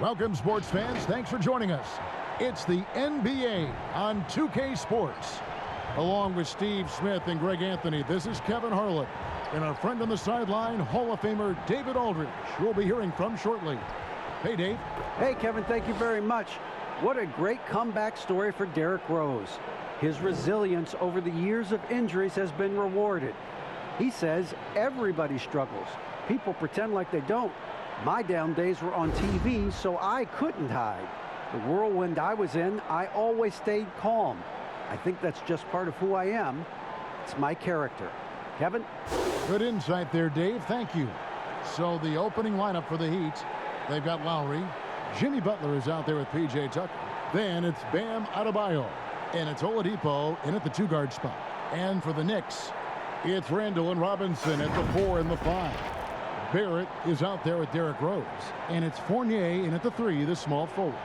Welcome, sports fans. Thanks for joining us. It's the NBA on 2K Sports. Along with Steve Smith and Greg Anthony, this is Kevin Harlan. And our friend on the sideline, Hall of Famer David Aldridge, who we'll be hearing from shortly. Hey, Dave. Hey, Kevin, thank you very much. What a great comeback story for Derrick Rose. His resilience over the years of injuries has been rewarded. He says everybody struggles. People pretend like they don't. My down days were on TV, so I couldn't hide. The whirlwind I was in, I always stayed calm. I think that's just part of who I am. It's my character. Kevin? Good insight there, Dave. Thank you. So the opening lineup for the Heat, they've got Lowry. Jimmy Butler is out there with P.J. Tucker. Then it's Bam Adebayo. And it's Oladipo in at the two-guard spot. And for the Knicks, it's Randall and Robinson at the 4 and the 5. Barrett is out there with Derrick Rose. And it's Fournier in at the 3, the small forward.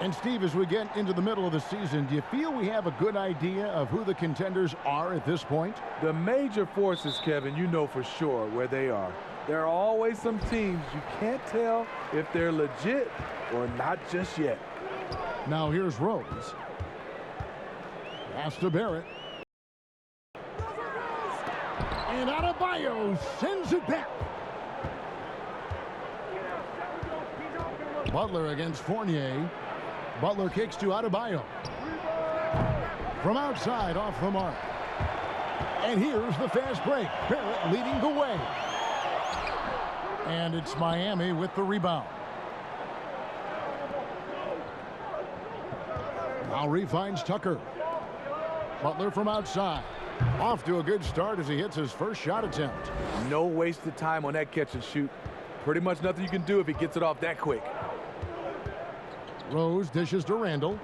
And Steve, as we get into the middle of the season, do you feel we have a good idea of who the contenders are at this point? The major forces, Kevin, you know for sure where they are. There are always some teams you can't tell if they're legit or not just yet. Now here's Rose. Pass to Barrett. And Adebayo sends it back. Butler against Fournier. Butler kicks to Adebayo. From outside, off the mark. And here's the fast break. Barrett leading the way. And it's Miami with the rebound. Lowry finds Tucker. Butler from outside. Off to a good start as he hits his first shot attempt. No wasted time on that catch and shoot. Pretty much nothing you can do if he gets it off that quick. Rose dishes to Randall.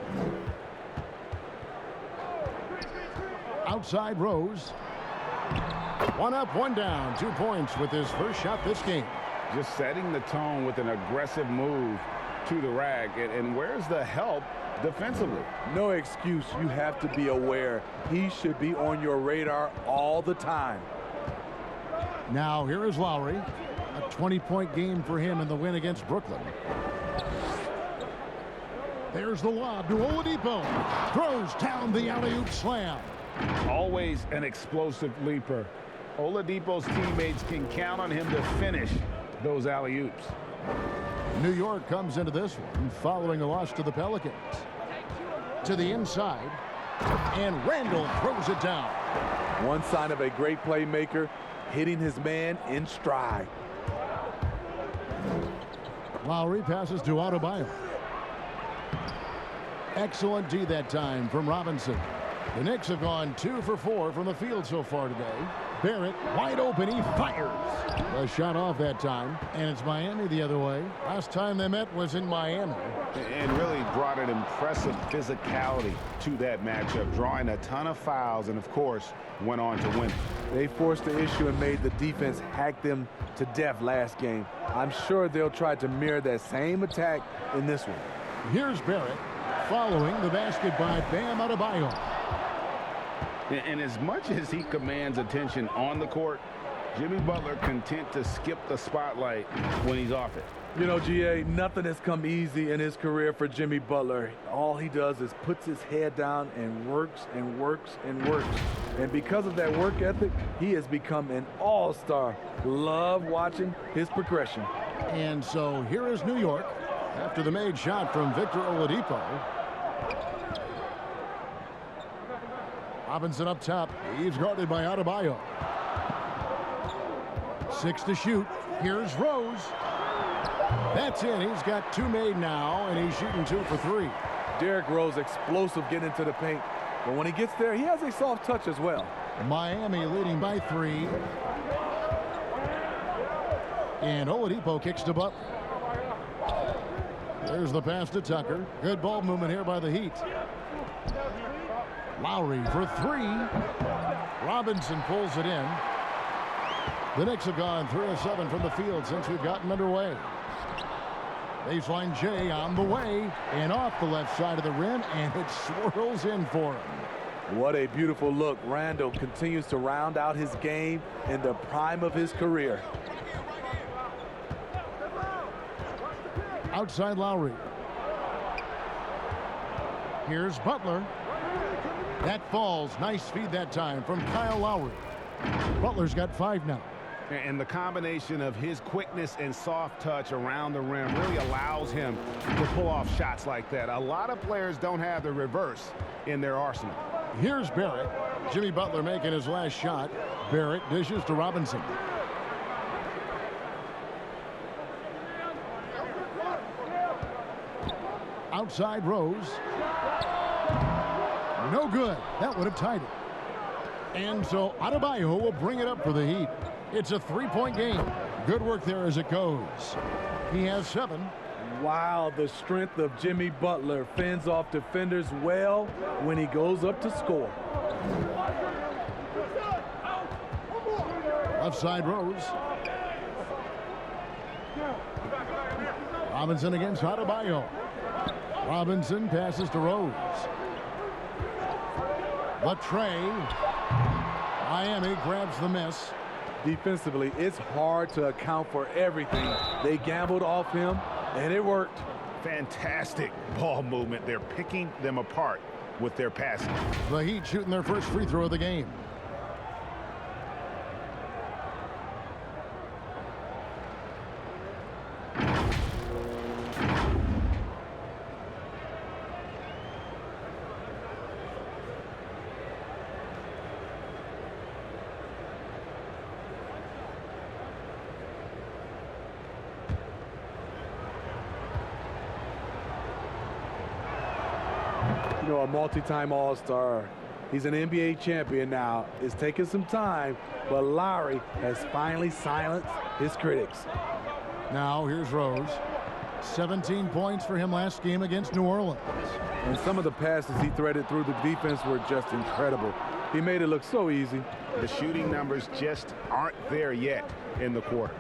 Outside Rose. One up, one down. 2 points with his first shot this game. Just setting the tone with an aggressive move to the rack. And where's the help defensively? No excuse. You have to be aware. He should be on your radar all the time. Now here is Lowry. A 20-point game for him in the win against Brooklyn. There's the lob to Oladipo. Throws down the alley-oop slam. Always an explosive leaper. Oladipo's teammates can count on him to finish those alley-oops. New York comes into this one following a loss to the Pelicans. To the inside. And Randall throws it down. One sign of a great playmaker, hitting his man in stride. Lowry passes to Adebayo. Excellent D that time from Robinson. The Knicks have gone 2 for 4 from the field so far today. Barrett wide open. He fires. A shot off that time. And it's Miami the other way. Last time they met was in Miami. And really brought an impressive physicality to that matchup, drawing a ton of fouls and, of course, went on to win. They forced the issue and made the defense hack them to death last game. I'm sure they'll try to mirror that same attack in this one. Here's Barrett following the basket by Bam Adebayo. And as much as he commands attention on the court, Jimmy Butler content to skip the spotlight when he's off it. You know, GA, nothing has come easy in his career for Jimmy Butler. All he does is puts his head down and works and works and works. And because of that work ethic, he has become an all-star. Love watching his progression. And so here is New York after the made shot from Victor Oladipo. Robinson up top. He's guarded by Adebayo. 6 to shoot. Here's Rose. That's in. He's got 2 made now, and he's shooting 2 for 3. Derrick Rose explosive getting into the paint. But when he gets there, he has a soft touch as well. Miami leading by 3. And Oladipo kicks to Butler. There's the pass to Tucker. Good ball movement here by the Heat. Lowry for 3. Robinson pulls it in. The Knicks have gone 3 of 7 from the field since we've gotten underway. Baseline J on the way and off the left side of the rim, and it swirls in for him. What a beautiful look. Randall continues to round out his game in the prime of his career. Outside Lowry. Here's Butler. That falls. Nice feed that time from Kyle Lowry. Butler's got 5 now. And the combination of his quickness and soft touch around the rim really allows him to pull off shots like that. A lot of players don't have the reverse in their arsenal. Here's Barrett. Jimmy Butler making his last shot. Barrett dishes to Robinson. Outside Rose. No good. That would have tied it. And so Adebayo will bring it up for the Heat. It's a 3-point game. Good work there as it goes. He has 7. Wow, the strength of Jimmy Butler fends off defenders well when he goes up to score. Left side Rose. Robinson against Adebayo. Robinson passes to Rose. The tray. Miami grabs the miss. Defensively, it's hard to account for everything. They gambled off him, and it worked. Fantastic ball movement. They're picking them apart with their passing. The Heat shooting their first free throw of the game. You know, a multi-time All-Star. He's an NBA champion now. It's taking some time, but Lowry has finally silenced his critics. Now here's Rose. 17 points for him last game against New Orleans. And some of the passes he threaded through the defense were just incredible. He made it look so easy. The shooting numbers just aren't there yet in the quarter.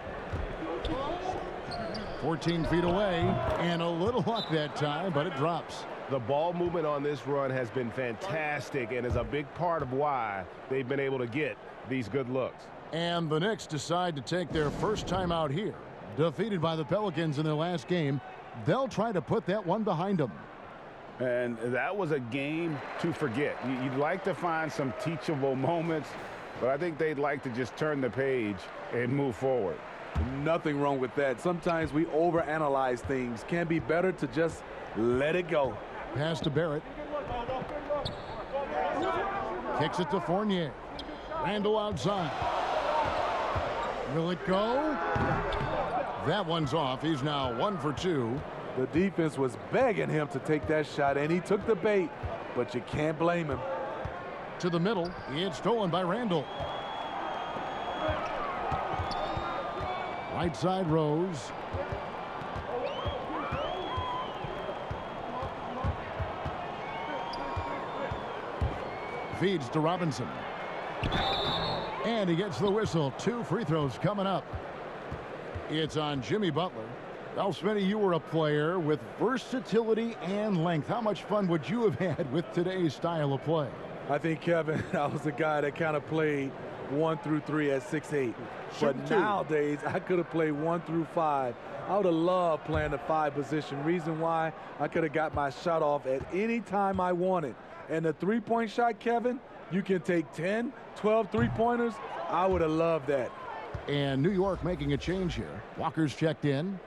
14 feet away, and a little luck that time, but it drops. The ball movement on this run has been fantastic and is a big part of why they've been able to get these good looks. And the Knicks decide to take their first time out here. Defeated by the Pelicans in their last game, they'll try to put that one behind them. And that was a game to forget. You'd like to find some teachable moments, but I think they'd like to just turn the page and move forward. Nothing wrong with that. Sometimes we overanalyze things. Can be better to just let it go. Pass to Barrett. Kicks it to Fournier. Randall outside. Will it go? That one's off. He's now 1 for 2. The defense was begging him to take that shot, and he took the bait, but you can't blame him. To the middle. It's stolen by Randall. Right side Rose. Feeds to Robinson. And he gets the whistle. 2 free throws coming up. It's on Jimmy Butler. Now, Smitty, you were a player with versatility and length. How much fun would you have had with today's style of play? I think, Kevin, I was a guy that kind of played 1 through 3 at 6'8". But nowadays, I could have played 1 through 5. I would have loved playing the 5 position. Reason why, I could have got my shot off at any time I wanted. And the three-point shot, Kevin, you can take 10, 12 three-pointers. I would have loved that. And New York making a change here. Walker's checked in.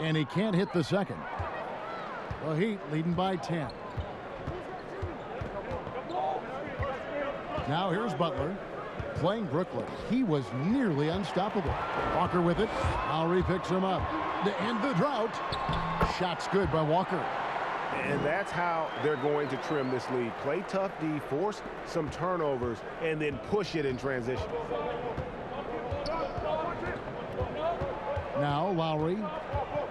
And he can't hit the second. The Heat leading by 10. Now here's Butler playing Brooklyn. He was nearly unstoppable. Walker with it. Lowry picks him up. To end the drought. Shot's good by Walker. And that's how they're going to trim this lead. Play tough D, force some turnovers, and then push it in transition. Now Lowry.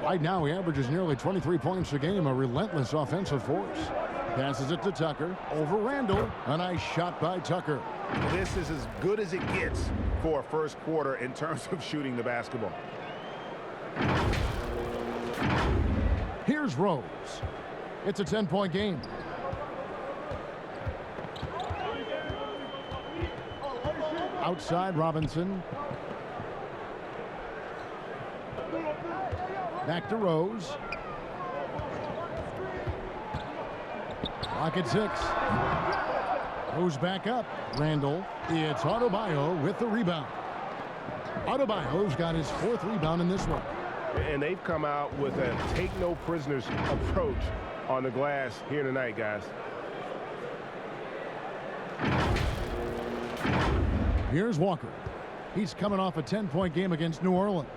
Right now he averages nearly 23 points a game, a relentless offensive force. Passes it to Tucker. Over Randall. A nice shot by Tucker. This is as good as it gets for a first quarter in terms of shooting the basketball. Here's Rose. It's a 10-point game. Outside Robinson. Back to Rose. Clock at 6. Goes back up. Randall. It's Adebayo with the rebound. Adebayo's got his 4th rebound in this one. And they've come out with a take-no-prisoners approach on the glass here tonight, guys. Here's Walker. He's coming off a 10-point game against New Orleans.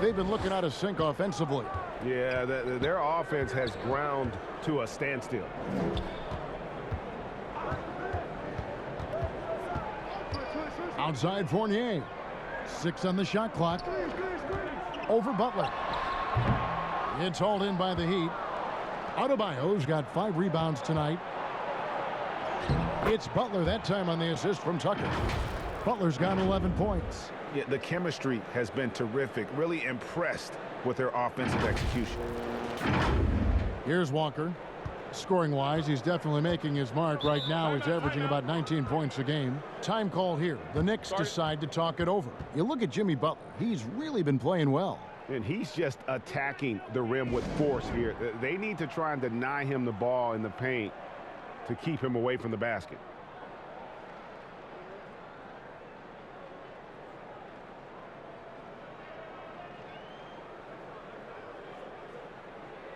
They've been looking out of sync offensively. Yeah, their offense has ground to a standstill. Outside Fournier. 6 on the shot clock. Over Butler. It's hauled in by the Heat. Adebayo's got 5 rebounds tonight. It's Butler that time on the assist from Tucker. Butler's got 11 points. Yeah, the chemistry has been terrific. Really impressed with their offensive execution. Here's Walker. Scoring-wise, he's definitely making his mark. Right now, he's averaging about 19 points a game. Time called here. The Knicks decide to talk it over. You look at Jimmy Butler. He's really been playing well. And he's just attacking the rim with force here. They need to try and deny him the ball in the paint to keep him away from the basket.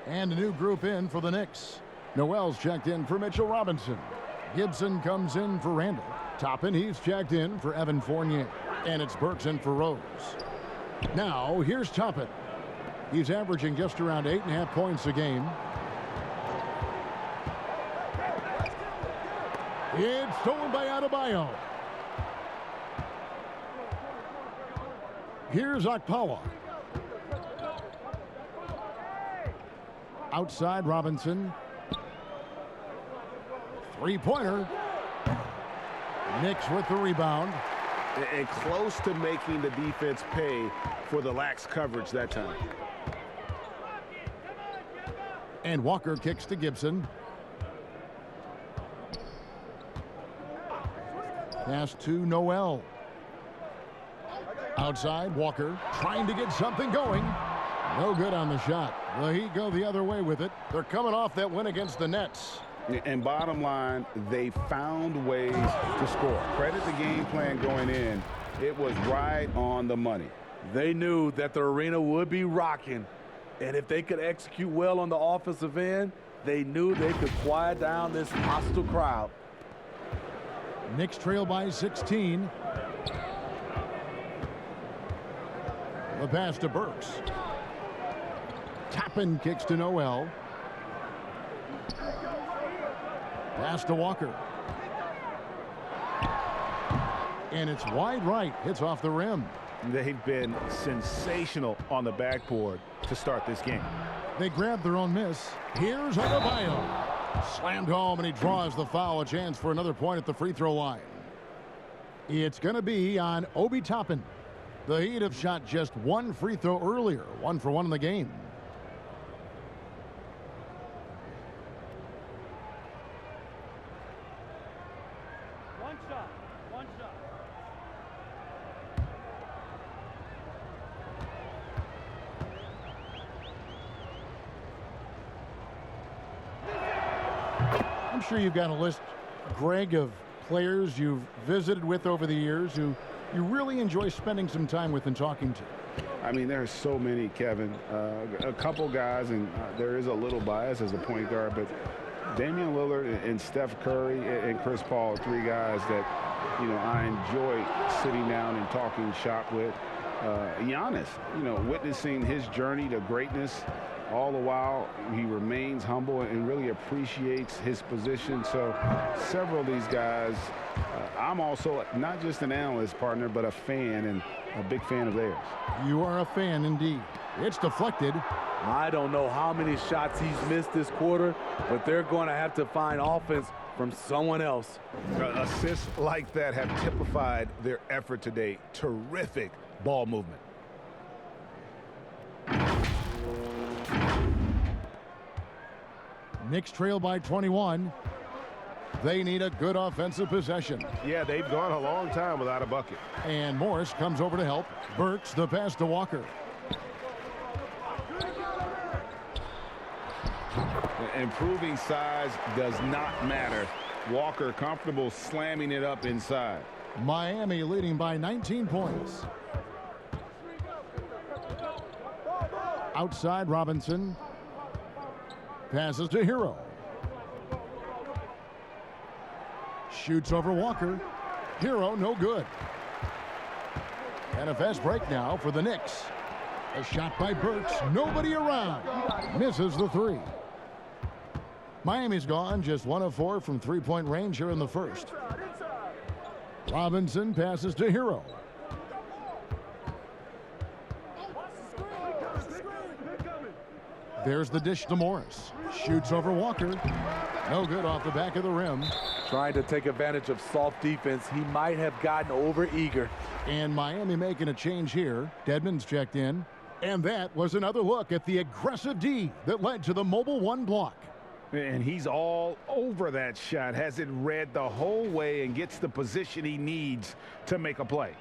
And a new group in for the Knicks. Noel's checked in for Mitchell Robinson. Gibson comes in for Randall. Toppin, he's checked in for Evan Fournier. And it's Burks in for Rose. Now, here's Toppin. He's averaging just around 8.5 points a game. It's stolen by Adebayo. Here's Okpala. Outside Robinson. 3-pointer. Knicks with the rebound. And close to making the defense pay for the lax coverage that time. And Walker kicks to Gibson. Pass to Noel. Outside, Walker trying to get something going. No good on the shot. The Heat go the other way with it. They're coming off that win against the Nets. And bottom line, they found ways to score. Credit the game plan going in. It was right on the money. They knew that the arena would be rocking. And if they could execute well on the offensive end, they knew they could quiet down this hostile crowd. Knicks trail by 16. The pass to Burks. Toppin kicks to Noel. Pass to Walker. And it's wide right. Hits off the rim. They've been sensational on the backboard to start this game. They grab their own miss. Here's Adebayo. Slammed home, and he draws the foul. A chance for another point at the free throw line. It's going to be on Obi Toppin. The Heat have shot just 1 free throw earlier. 1 for 1 in the game. One shot. I'm sure you've got a list, Greg, of players you've visited with over the years who you really enjoy spending some time with and talking to. I mean, there are so many, Kevin. A couple guys, and there is a little bias as a point guard, but Damian Lillard and Steph Curry and Chris Paul are 3 guys that, you know, I enjoy sitting down and talking shop with. Giannis, you know, witnessing his journey to greatness. All the while, he remains humble and really appreciates his position. So several of these guys, I'm also not just an analyst, partner, but a fan, and a big fan of theirs. You are a fan indeed. It's deflected. I don't know how many shots he's missed this quarter, but they're going to have to find offense from someone else. Assists like that have typified their effort today. Terrific ball movement. Knicks trail by 21. They need a good offensive possession. Yeah, they've gone a long time without a bucket. And Morris comes over to help. Burks the pass to Walker. Improving size does not matter. Walker comfortable slamming it up inside. Miami leading by 19 points. Outside Robinson. Passes to Hero. Shoots over Walker. Hero no good. And a fast break now for the Knicks. A shot by Burks. Nobody around. Misses the three. Miami's gone just 1 of 4 from three-point range here in the first. Robinson passes to Hero. There's the dish to Morris. Shoots over Walker. No good off the back of the rim. Trying to take advantage of soft defense. He might have gotten over-eager. And Miami making a change here. Dedmon's checked in. And that was another look at the aggressive D that led to the mobile one block. And he's all over that shot. Has it read the whole way and gets the position he needs to make a play.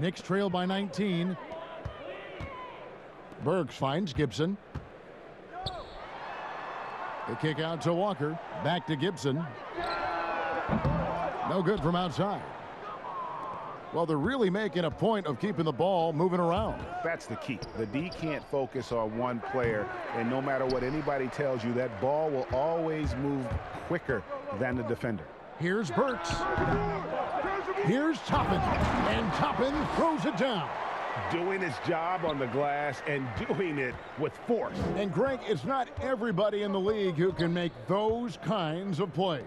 Knicks trail by 19. Burks finds Gibson. The kick out to Walker. Back to Gibson. No good from outside. Well, they're really making a point of keeping the ball moving around. That's the key. The D can't focus on one player, and no matter what anybody tells you, that ball will always move quicker than the defender. Here's Burks. Here's Toppin. And Toppin throws it down. Doing his job on the glass and doing it with force. And Greg, it's not everybody in the league who can make those kinds of plays.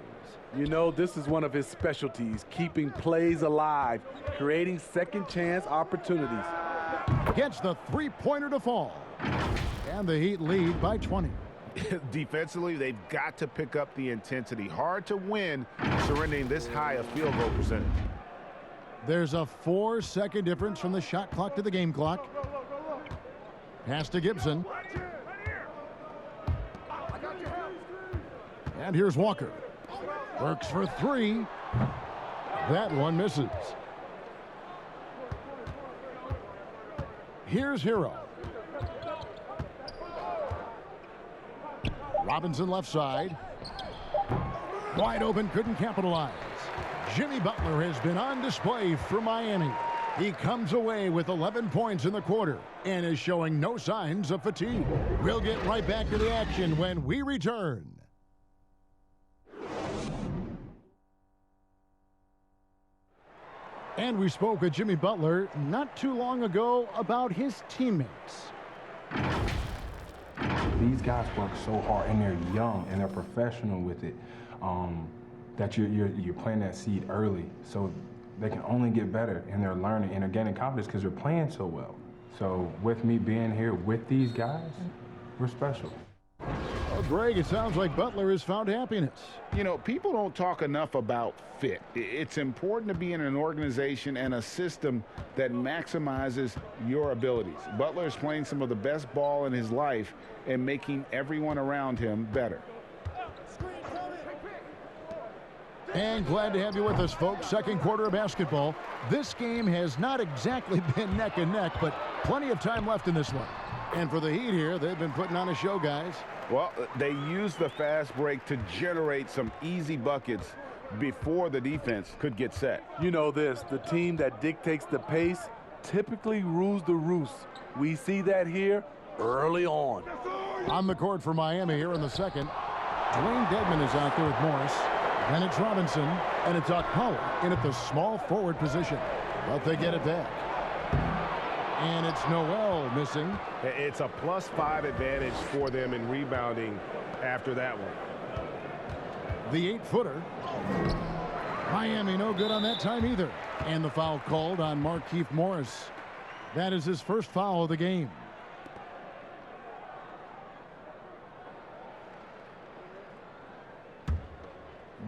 You know, this is one of his specialties, keeping plays alive, creating second chance opportunities. Gets the three-pointer to fall. And the Heat lead by 20. Defensively, they've got to pick up the intensity. Hard to win surrendering this high a field goal percentage. There's a 4-second difference from the shot clock to the game clock. Pass to Gibson. And here's Walker. Works for three. That one misses. Here's Hero. Robinson left side. Wide open, couldn't capitalize. Jimmy Butler has been on display for Miami. He comes away with 11 points in the quarter and is showing no signs of fatigue. We'll get right back to the action when we return. And we spoke with Jimmy Butler not too long ago about his teammates. These guys work so hard, and they're young, and they're professional with it, that you're planting that seed early, so they can only get better, and they're learning, and they're gaining confidence because they're playing so well. So with me being here with these guys, we're special. Well, Greg, it sounds like Butler has found happiness. You know, people don't talk enough about fit. It's important to be in an organization and a system that maximizes your abilities. Butler is playing some of the best ball in his life and making everyone around him better. And glad to have you with us, folks. Second quarter of basketball. This game has not exactly been neck and neck, but plenty of time left in this one. And for the Heat here, they've been putting on a show, guys. Well, they used the fast break to generate some easy buckets before the defense could get set. You know this, the team that dictates the pace typically rules the roost. We see that here early on. On the court for Miami here in the second. Dwayne Dedmon is out there with Morris. Then it's Robinson, and it's Okpala in at the small forward position. But they get it back. And it's Noel missing. It's a +5 advantage for them in rebounding after that one. The 8-footer. Miami no good on that time either. And the foul called on Markieff Morris. That is his first foul of the game.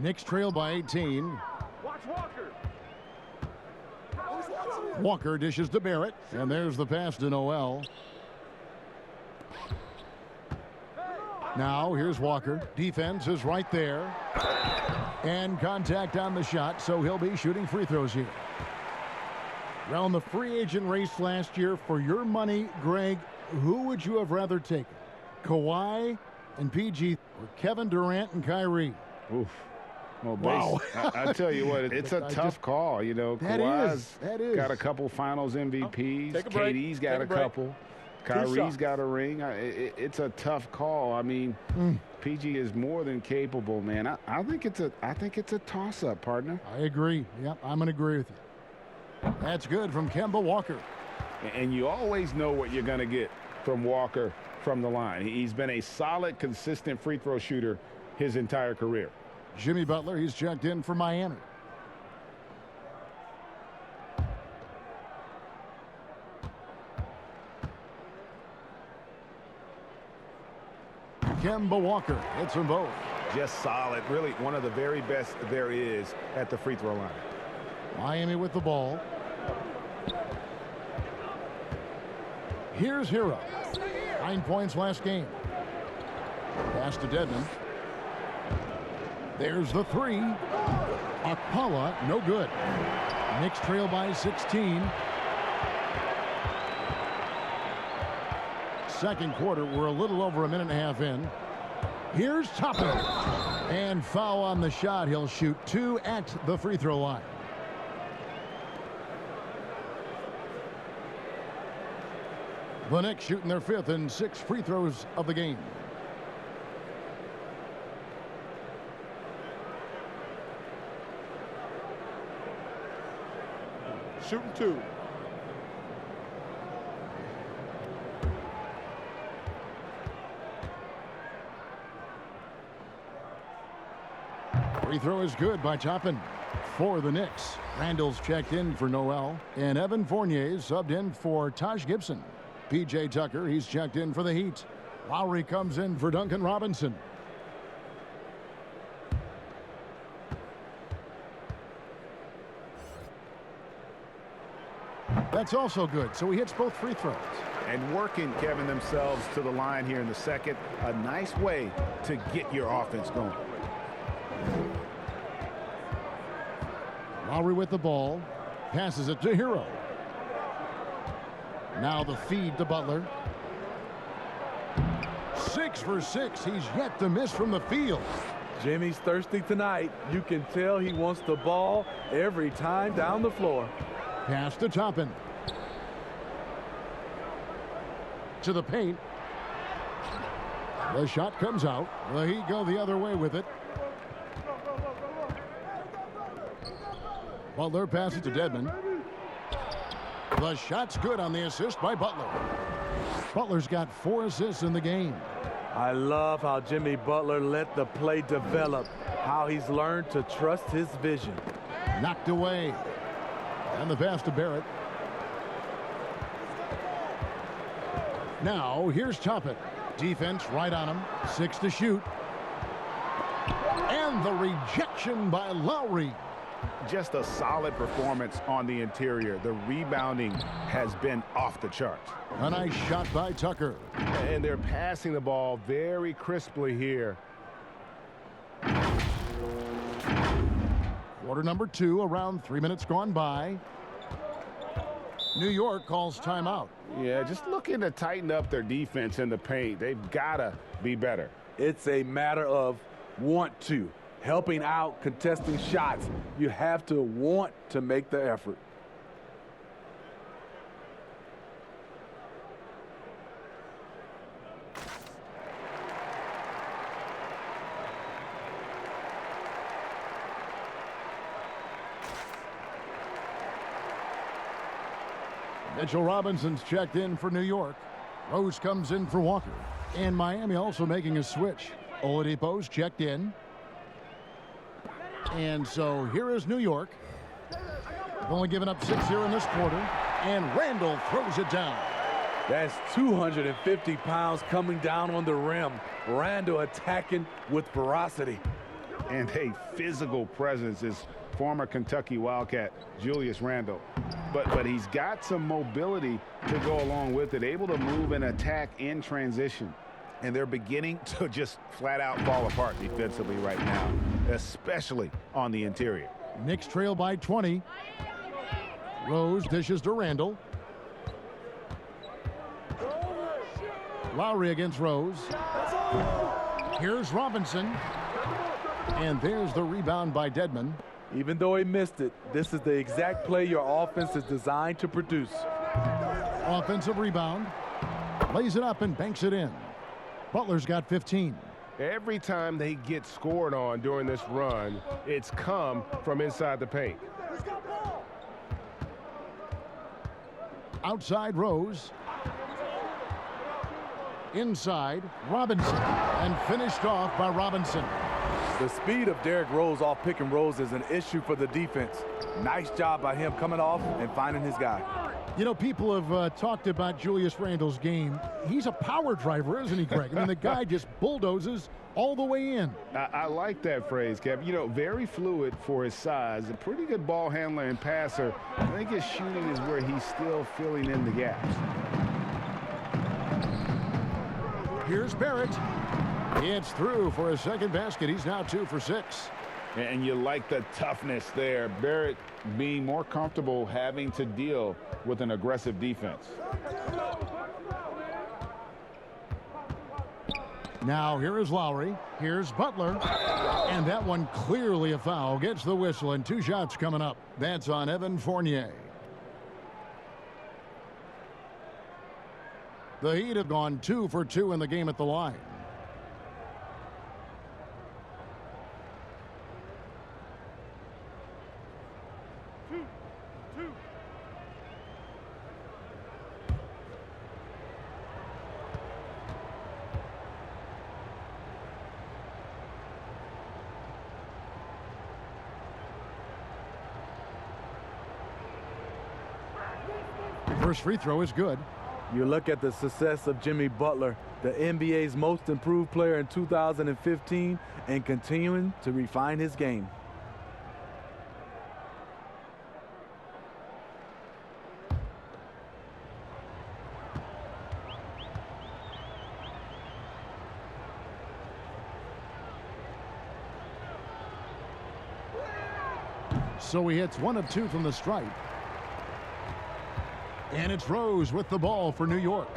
Knicks trail by 18. Watch Walker. Walker dishes to Barrett, and there's the pass to Noel. Now here's Walker. Defense is right there. And contact on the shot, so he'll be shooting free throws here. Around the free agent race last year, for your money, Greg, who would you have rather taken? Kawhi and PG, or Kevin Durant and Kyrie? Oof. Well, Wow. I tell you what, it's a tough call. You know, Kawhi's got a couple Finals MVPs. Take a break. KD's got a couple. Kyrie's got a ring. It's a tough call. I mean, PG is more than capable, man. I think it's a toss-up, partner. I agree. Yep, I'm going to agree with you. That's good from Kemba Walker. And you always know what you're going to get from Walker from the line. He's been a solid, consistent free throw shooter his entire career. Jimmy Butler, he's checked in for Miami. Kemba Walker hits them both. Just solid. Really one of the very best there is at the free throw line. Miami with the ball. Here's Hero. 9 points last game. Pass to Dedmon. There's the three. Akpala, no good. Knicks trail by 16. Second quarter, we're a little over a minute and a half in. Here's Toppin. And foul on the shot. He'll shoot 2 at the free throw line. The Knicks shooting their 5th and 6th free throws of the game. Shooting 2. Free throw is good by Toppin for the Knicks. Randall's checked in for Noel, and Evan Fournier subbed in for Taj Gibson. PJ Tucker, he's checked in for the Heat. Lowry comes in for Duncan Robinson. That's also good, so he hits both free throws. And working, Kevin, themselves to the line here in the second. A nice way to get your offense going. Lowry with the ball. Passes it to Hero. Now the feed to Butler. 6 for 6. He's yet to miss from the field. Jimmy's thirsty tonight. You can tell he wants the ball every time down the floor. Pass to Toppin. To the paint. The shot comes out. The Heat go the other way with it. Butler passes to Dedmon. The shot's good on the assist by Butler. Butler's got 4 assists in the game. I love how Jimmy Butler let the play develop, how he's learned to trust his vision. Knocked away. And the pass to Barrett. Now here's Toppin. Defense right on him. 6 to shoot. And the rejection by Lowry. Just a solid performance on the interior. The rebounding has been off the charts. A nice shot by Tucker. And they're passing the ball very crisply here. Quarter number 2, around 3 minutes gone by. New York calls timeout. Yeah, just looking to tighten up their defense in the paint. They've got to be better. It's a matter of want to. Helping out, contesting shots. You have to want to make the effort. Mitchell Robinson's checked in for New York. Rose comes in for Walker. And Miami also making a switch. Oladipo's checked in. And so here is New York. They've only given up 6 here in this quarter. And Randall throws it down. That's 250 pounds coming down on the rim. Randall attacking with ferocity. And a physical presence is former Kentucky Wildcat Julius Randle. But he's got some mobility to go along with it, able to move and attack in transition. And they're beginning to just flat out fall apart defensively right now, especially on the interior. Knicks trail by 20. Rose dishes to Randall. Lowry against Rose. Here's Robinson. And there's the rebound by Dedmon. Even though he missed it, this is the exact play your offense is designed to produce. Offensive rebound. Lays it up and banks it in. Butler's got 15. Every time they get scored on during this run, it's come from inside the paint. Outside Rose. Inside Robinson. And finished off by Robinson. The speed of Derrick Rose off pick and rolls is an issue for the defense. Nice job by him coming off and finding his guy. You know, people have talked about Julius Randle's game. He's a power driver, isn't he, Greg? I mean, the guy just bulldozes all the way in. I like that phrase, Kev. You know, very fluid for his size. A pretty good ball handler and passer. I think his shooting is where he's still filling in the gaps. Here's Barrett. It's through for a second basket. He's now 2 for 6. And you like the toughness there. Barrett being more comfortable having to deal with an aggressive defense. Now here is Lowry. Here's Butler. And that one clearly a foul. Gets the whistle and 2 shots coming up. That's on Evan Fournier. The Heat have gone 2 for 2 in the game at the line. First free throw is good. You look at the success of Jimmy Butler, the NBA's most improved player in 2015, and continuing to refine his game. So he hits 1 of 2 from the stripe. And it's Rose with the ball for New York,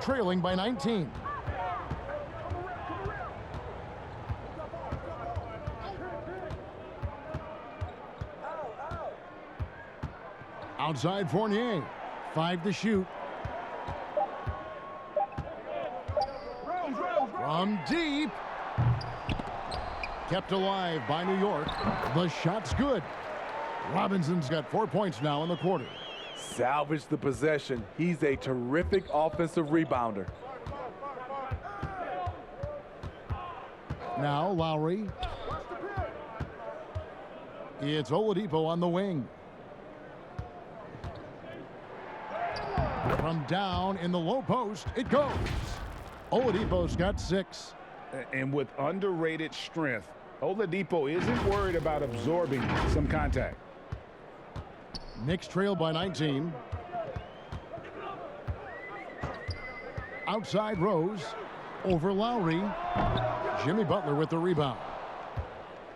trailing by 19. Outside Fournier, 5 to shoot. From deep. Kept alive by New York. The shot's good. Robinson's got 4 points now in the quarter. Salvage the possession. He's a terrific offensive rebounder. Now Lowry. It's Oladipo on the wing. From down in the low post, it goes. Oladipo's got 6. And with underrated strength, Oladipo isn't worried about absorbing some contact. Knicks trail by 19. Outside Rose. Over Lowry. Jimmy Butler with the rebound.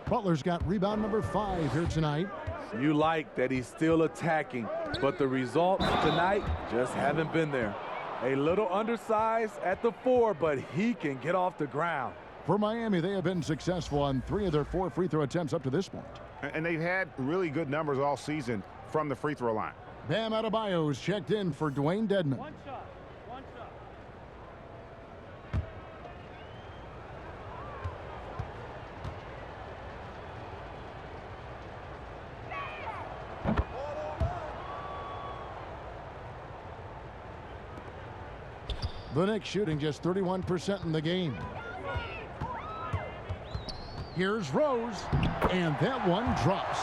Butler's got rebound number 5 here tonight. You like that he's still attacking, but the results tonight just haven't been there. A little undersized at the 4, but he can get off the ground. For Miami, they have been successful on 3 of their 4 free throw attempts up to this point. And they've had really good numbers all season from the free throw line. Bam Adebayo's checked in for Dwayne Dedmon. One shot. One shot. The Knicks shooting just 31% in the game. Here's Rose, and that one drops.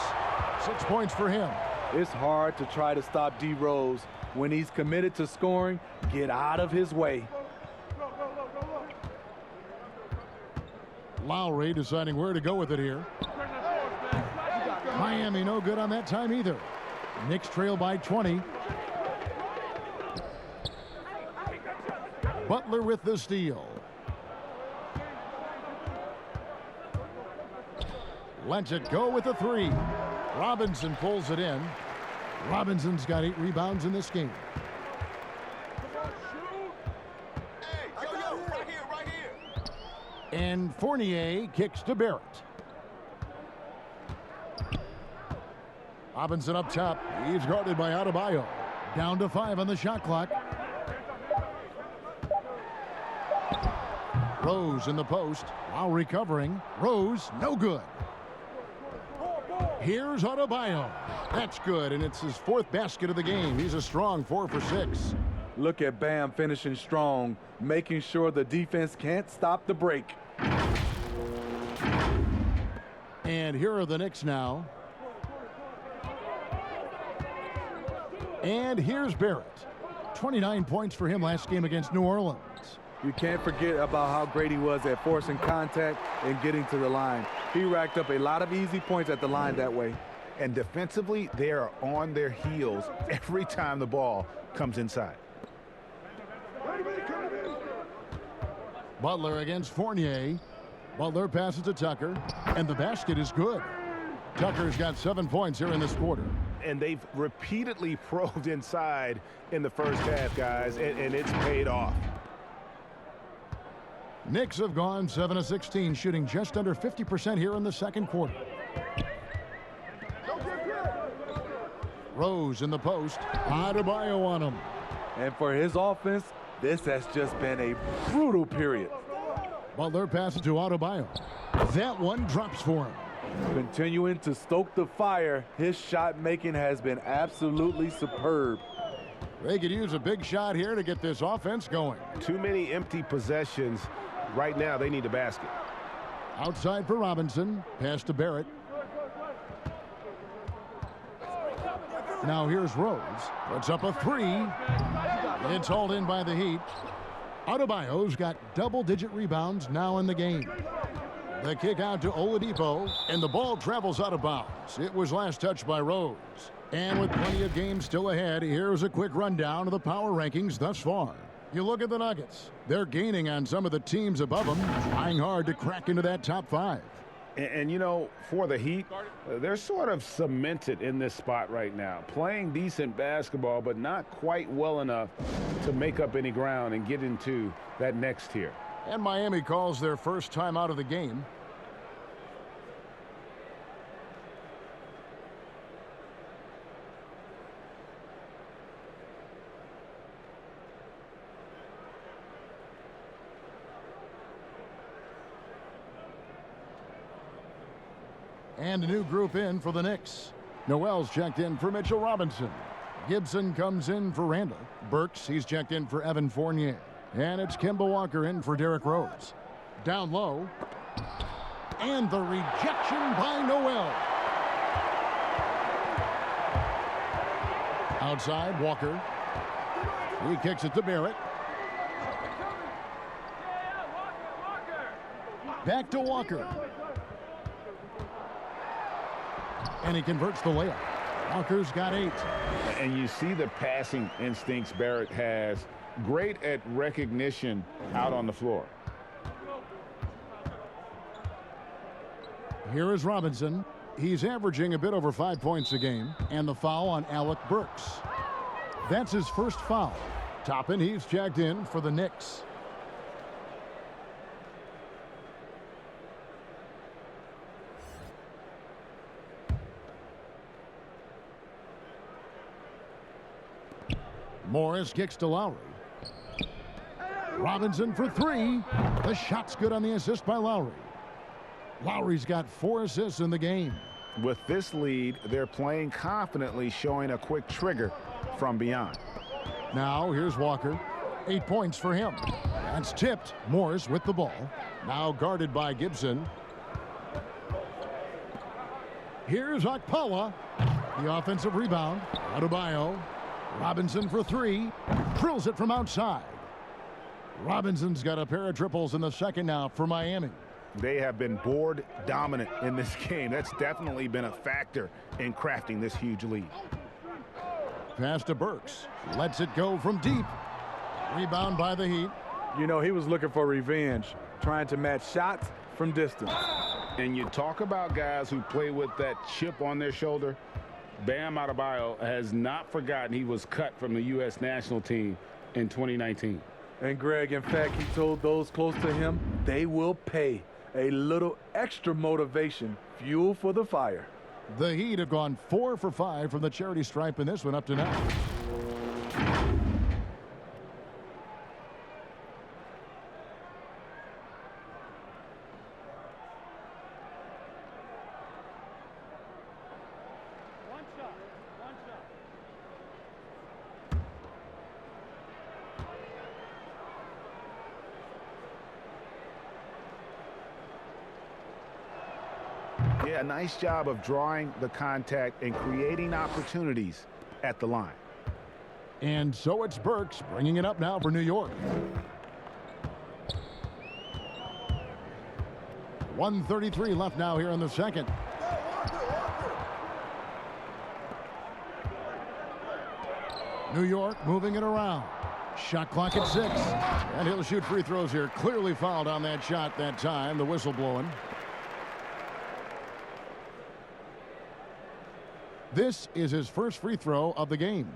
6 points for him. It's hard to try to stop D. Rose When he's committed to scoring, get out of his way. Lowry deciding where to go with it here. Miami no good on that time either. Knicks trail by 20. Butler with the steal. Lets it go with a three. Robinson pulls it in. Robinson's got 8 rebounds in this game. And Fournier kicks to Barrett. Robinson up top. He's guarded by Adebayo. Down to 5 on the shot clock. Rose in the post. Lowry covering. Rose, no good. Here's Adebayo. That's good, and it's his 4th basket of the game. He's a strong 4 for 6. Look at Bam finishing strong, making sure the defense can't stop the break. And here are the Knicks now. And here's Barrett. 29 points for him last game against New Orleans. You can't forget about how great he was at forcing contact and getting to the line. He racked up a lot of easy points at the line that way. And defensively, they are on their heels every time the ball comes inside. Butler against Fournier. Butler passes to Tucker, and the basket is good. Tucker's got 7 points here in this quarter. And they've repeatedly probed inside in the first half, guys, and it's paid off. Knicks have gone 7 of 16, shooting just under 50% here in the second quarter. Rose in the post. Adebayo on him. And for his offense, this has just been a brutal period. Butler passes to Adebayo. That one drops for him. Continuing to stoke the fire, his shot making has been absolutely superb. They could use a big shot here to get this offense going. Too many empty possessions. Right now, they need a basket. Outside for Robinson. Pass to Barrett. Now here's Rose. Puts up a 3. It's hauled in by the Heat. Adebayo's got double-digit rebounds now in the game. The kick out to Oladipo, and the ball travels out of bounds. It was last touched by Rose. And with plenty of games still ahead, here's a quick rundown of the power rankings thus far. You look at the Nuggets. They're gaining on some of the teams above them, trying hard to crack into that top 5. And you know, for the Heat, they're sort of cemented in this spot right now. Playing decent basketball, but not quite well enough to make up any ground and get into that next tier. And Miami calls their first time out of the game. And a new group in for the Knicks. Noel's checked in for Mitchell Robinson. Gibson comes in for Randall. Burks, he's checked in for Evan Fournier. And it's Kemba Walker in for Derrick Rose. Down low. And the rejection by Noel. Outside, Walker. He kicks it to Barrett. Back to Walker. And he converts the layup. Walker's got 8. And you see the passing instincts Barrett has. Great at recognition out on the floor. Here is Robinson. He's averaging a bit over 5 points a game. And the foul on Alec Burks. That's his first foul. Toppin, he's checked in for the Knicks. Morris kicks to Lowry. Robinson for 3. The shot's good on the assist by Lowry. Lowry's got 4 assists in the game. With this lead, they're playing confidently, showing a quick trigger from beyond. Now here's Walker. 8 points for him. That's tipped. Morris with the ball. Now guarded by Gibson. Here's Okpala. The offensive rebound. Adebayo. Robinson for three. Drills it from outside. Robinson's got a pair of triples in the second now for Miami. They have been board dominant in this game. That's definitely been a factor in crafting this huge lead. Pass to Burks. Lets it go from deep. Rebound by the Heat. You know, he was looking for revenge, trying to match shots from distance. And you talk about guys who play with that chip on their shoulder. Bam Adebayo has not forgotten he was cut from the U.S. national team in 2019. And Greg, in fact, he told those close to him they will pay. A little extra motivation, fuel for the fire. The Heat have gone 4 for 5 from the charity stripe in this one up to now. Yeah, a nice job of drawing the contact and creating opportunities at the line. And so it's Burks bringing it up now for New York. 1:33 left now here in the second. New York moving it around. Shot clock at 6. And he'll shoot free throws here. Clearly fouled on that shot that time. The whistle blowing. This is his first free throw of the game.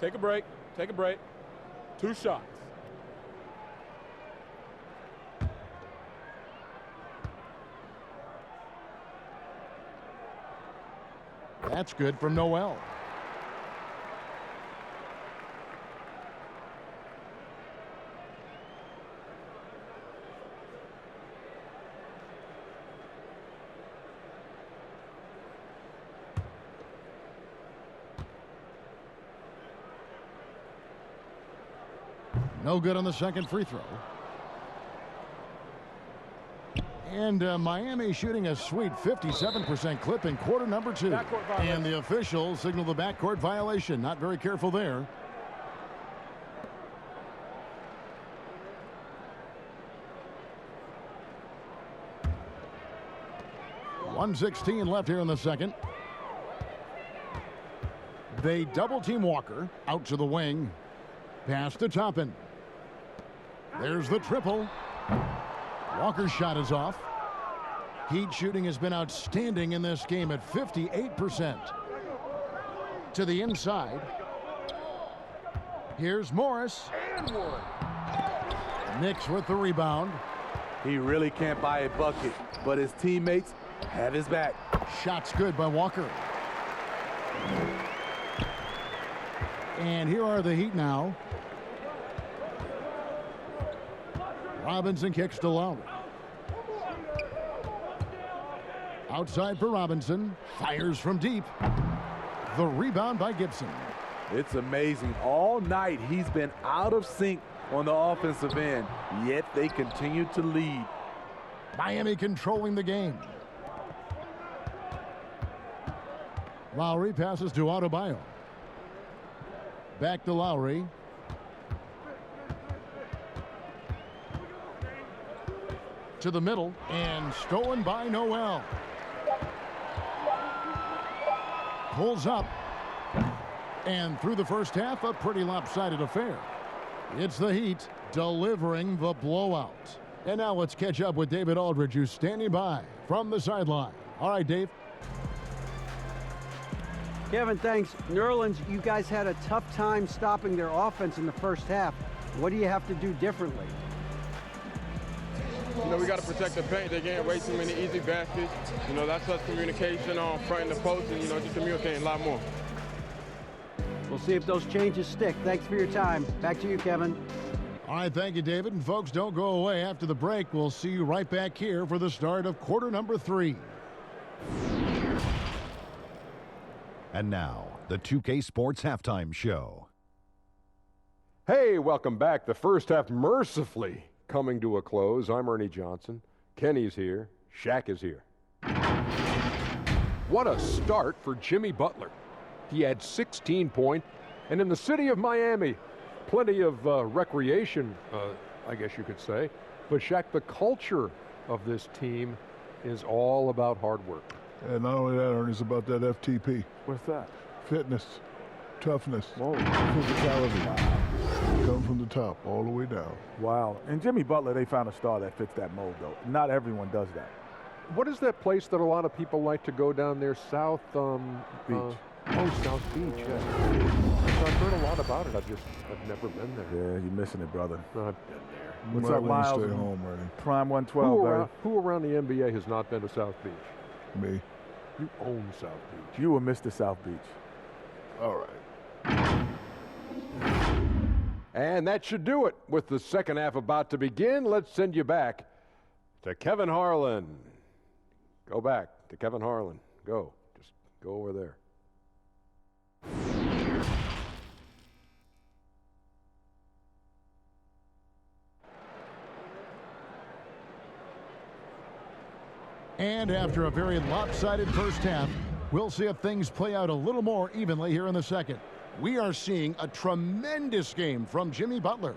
Take a break. Take a break. 2 shots. That's good from Noel. No good on the second free throw. And Miami shooting a sweet 57% clip in quarter number 2. And the officials signal the backcourt violation. Not very careful there. .116 left here in the second. They double team Walker out to the wing. Pass to Toppin. There's the triple. Walker's shot is off. Heat shooting has been outstanding in this game at 58%. To the inside. Here's Morris. Knicks with the rebound. He really can't buy a bucket, but his teammates have his back. Shots good by Walker. And here are the Heat now. Robinson kicks to Lowry. Outside for Robinson. Fires from deep. The rebound by Gibson. It's amazing. All night he's been out of sync on the offensive end, yet they continue to lead. Miami controlling the game. Lowry passes to Adebayo. Back to Lowry. To the middle, and stolen by Noel. Pulls up. And through the first half, a pretty lopsided affair. It's the Heat delivering the blowout. And now let's catch up with David Aldridge, who's standing by from the sideline. All right, Dave. Kevin, thanks. New Orleans, you guys had a tough time stopping their offense in the first half. What do you have to do differently? You know, we got to protect the paint. They're getting way too many easy baskets. You know, that's us communication on front and the post and, you know, just communicating a lot more. We'll see if those changes stick. Thanks for your time. Back to you, Kevin. All right, thank you, David. And folks, don't go away. After the break, we'll see you right back here for the start of quarter number 3. And now, the 2K Sports Halftime Show. Hey, welcome back. The first half mercifully coming to a close. I'm Ernie Johnson. Kenny's here. Shaq is here. What a start for Jimmy Butler. He had 16 points, and in the city of Miami, plenty of recreation, I guess you could say. But Shaq, the culture of this team is all about hard work. And not only that, Ernie, it's about that FTP. What's that? Fitness, toughness, Whoa. physicality. Wow. Come from the top all the way down. Wow. And Jimmy Butler, they found a star that fits that mold, though. Not everyone does that. What is that place that a lot of people like to go down there, South Beach? South Beach, yeah. I've heard a lot about it. I've never been there. Yeah, you're missing it, brother. I've been there. What's Might up, wanna Miles? Stay home, Ernie. Prime 112, Who around the NBA has not been to South Beach? Me. You own South Beach. You were Mr. South Beach. All right. And that should do it. With the second half about to begin, let's send you back to Kevin Harlan. Go back to Kevin Harlan. Go. Just go over there. And after a very lopsided first half, we'll see if things play out a little more evenly here in the second. We are seeing a tremendous game from Jimmy Butler.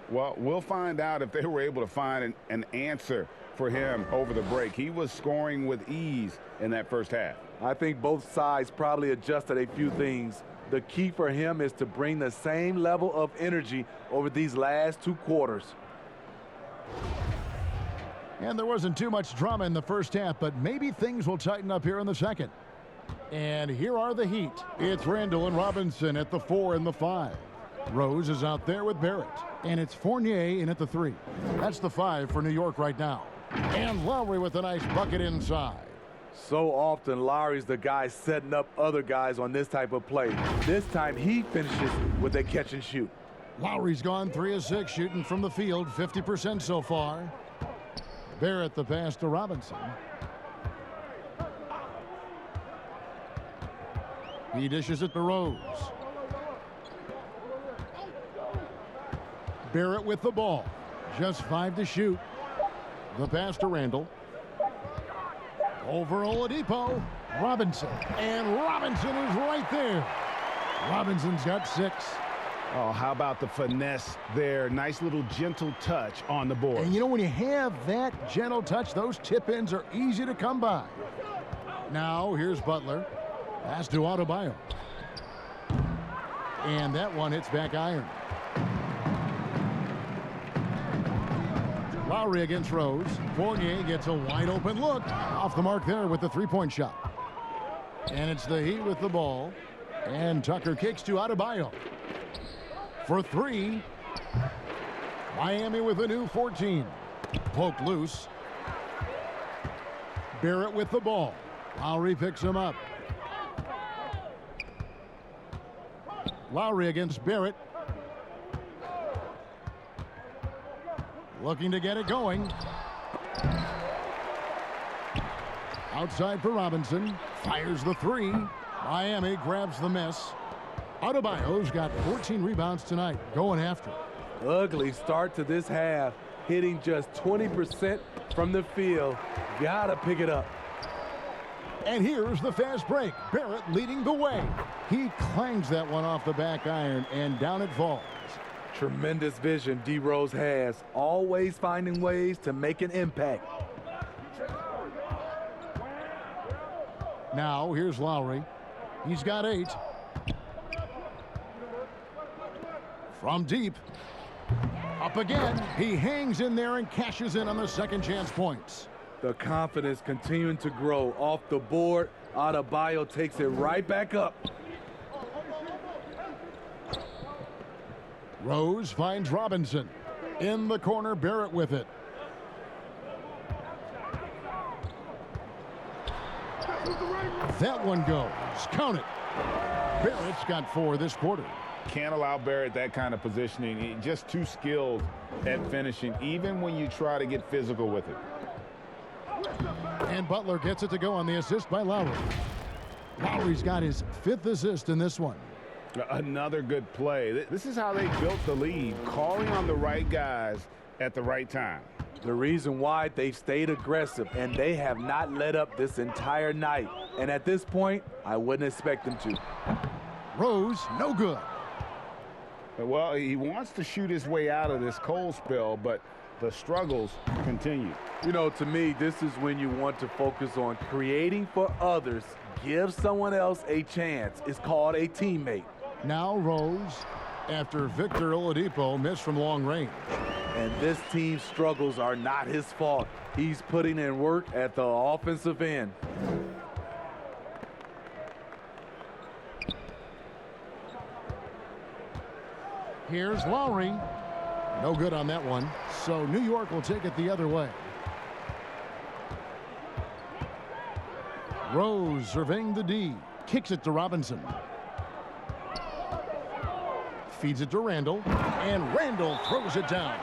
Well, we'll find out if they were able to find an answer for him over the break. He was scoring with ease in that first half. I think both sides probably adjusted a few things. The key for him is to bring the same level of energy over these last two quarters. And there wasn't too much drama in the first half, but maybe things will tighten up here in the second. And here are the Heat. It's Randall and Robinson at the 4 and the 5. Rose is out there with Barrett. And it's Fournier in at the 3. That's the 5 for New York right now. And Lowry with a nice bucket inside. So often, Lowry's the guy setting up other guys on this type of play. This time, he finishes with a catch and shoot. Lowry's gone 3 of 6 shooting from the field, 50% so far. Barrett the pass to Robinson. He dishes it to Rose. Barrett with the ball. Just 5 to shoot. The pass to Randall. Over Oladipo. Robinson. And Robinson is right there. Robinson's got 6. Oh, how about the finesse there? Nice little gentle touch on the board. And you know, when you have that gentle touch, those tip-ins are easy to come by. Now, here's Butler. Pass to Adebayo. And that one hits back iron. Lowry against Rose. Fournier gets a wide open look. Off the mark there with the three-point shot. And it's the Heat with the ball. And Tucker kicks to Adebayo. For 3. Miami with a new 14. Poked loose. Barrett with the ball. Lowry picks him up. Lowry against Barrett. Looking to get it going. Outside for Robinson. Fires the 3. Miami grabs the miss. Adebayo's got 14 rebounds tonight. Going after it. Ugly start to this half. Hitting just 20% from the field. Gotta pick it up. And here's the fast break. Barrett leading the way. He clangs that one off the back iron, and down it falls. Tremendous vision D. Rose has. Always finding ways to make an impact. Now here's Lowry. He's got 8. From deep. Up again. He hangs in there and cashes in on the second chance points. The confidence continuing to grow off the board. Adebayo takes it right back up. Rose finds Robinson. In the corner, Barrett with it. That one goes. Count it. Barrett's got 4 this quarter. Can't allow Barrett that kind of positioning. He's just too skilled at finishing, even when you try to get physical with it. And Butler gets it to go on the assist by Lowry. Lowry's got his 5th assist in this one. Another good play. This is how they built the lead, calling on the right guys at the right time. The reason why they've stayed aggressive, and they have not let up this entire night. And at this point, I wouldn't expect them to. Rose, no good. Well, he wants to shoot his way out of this cold spell, but the struggles continue. You know, to me, this is when you want to focus on creating for others. Give someone else a chance. It's called a teammate. Now Rose, after Victor Oladipo missed from long range. And this team's struggles are not his fault. He's putting in work at the offensive end. Here's Lowry. No good on that one. So New York will take it the other way. Rose surveying the D. Kicks it to Robinson. Feeds it to Randall. And Randall throws it down.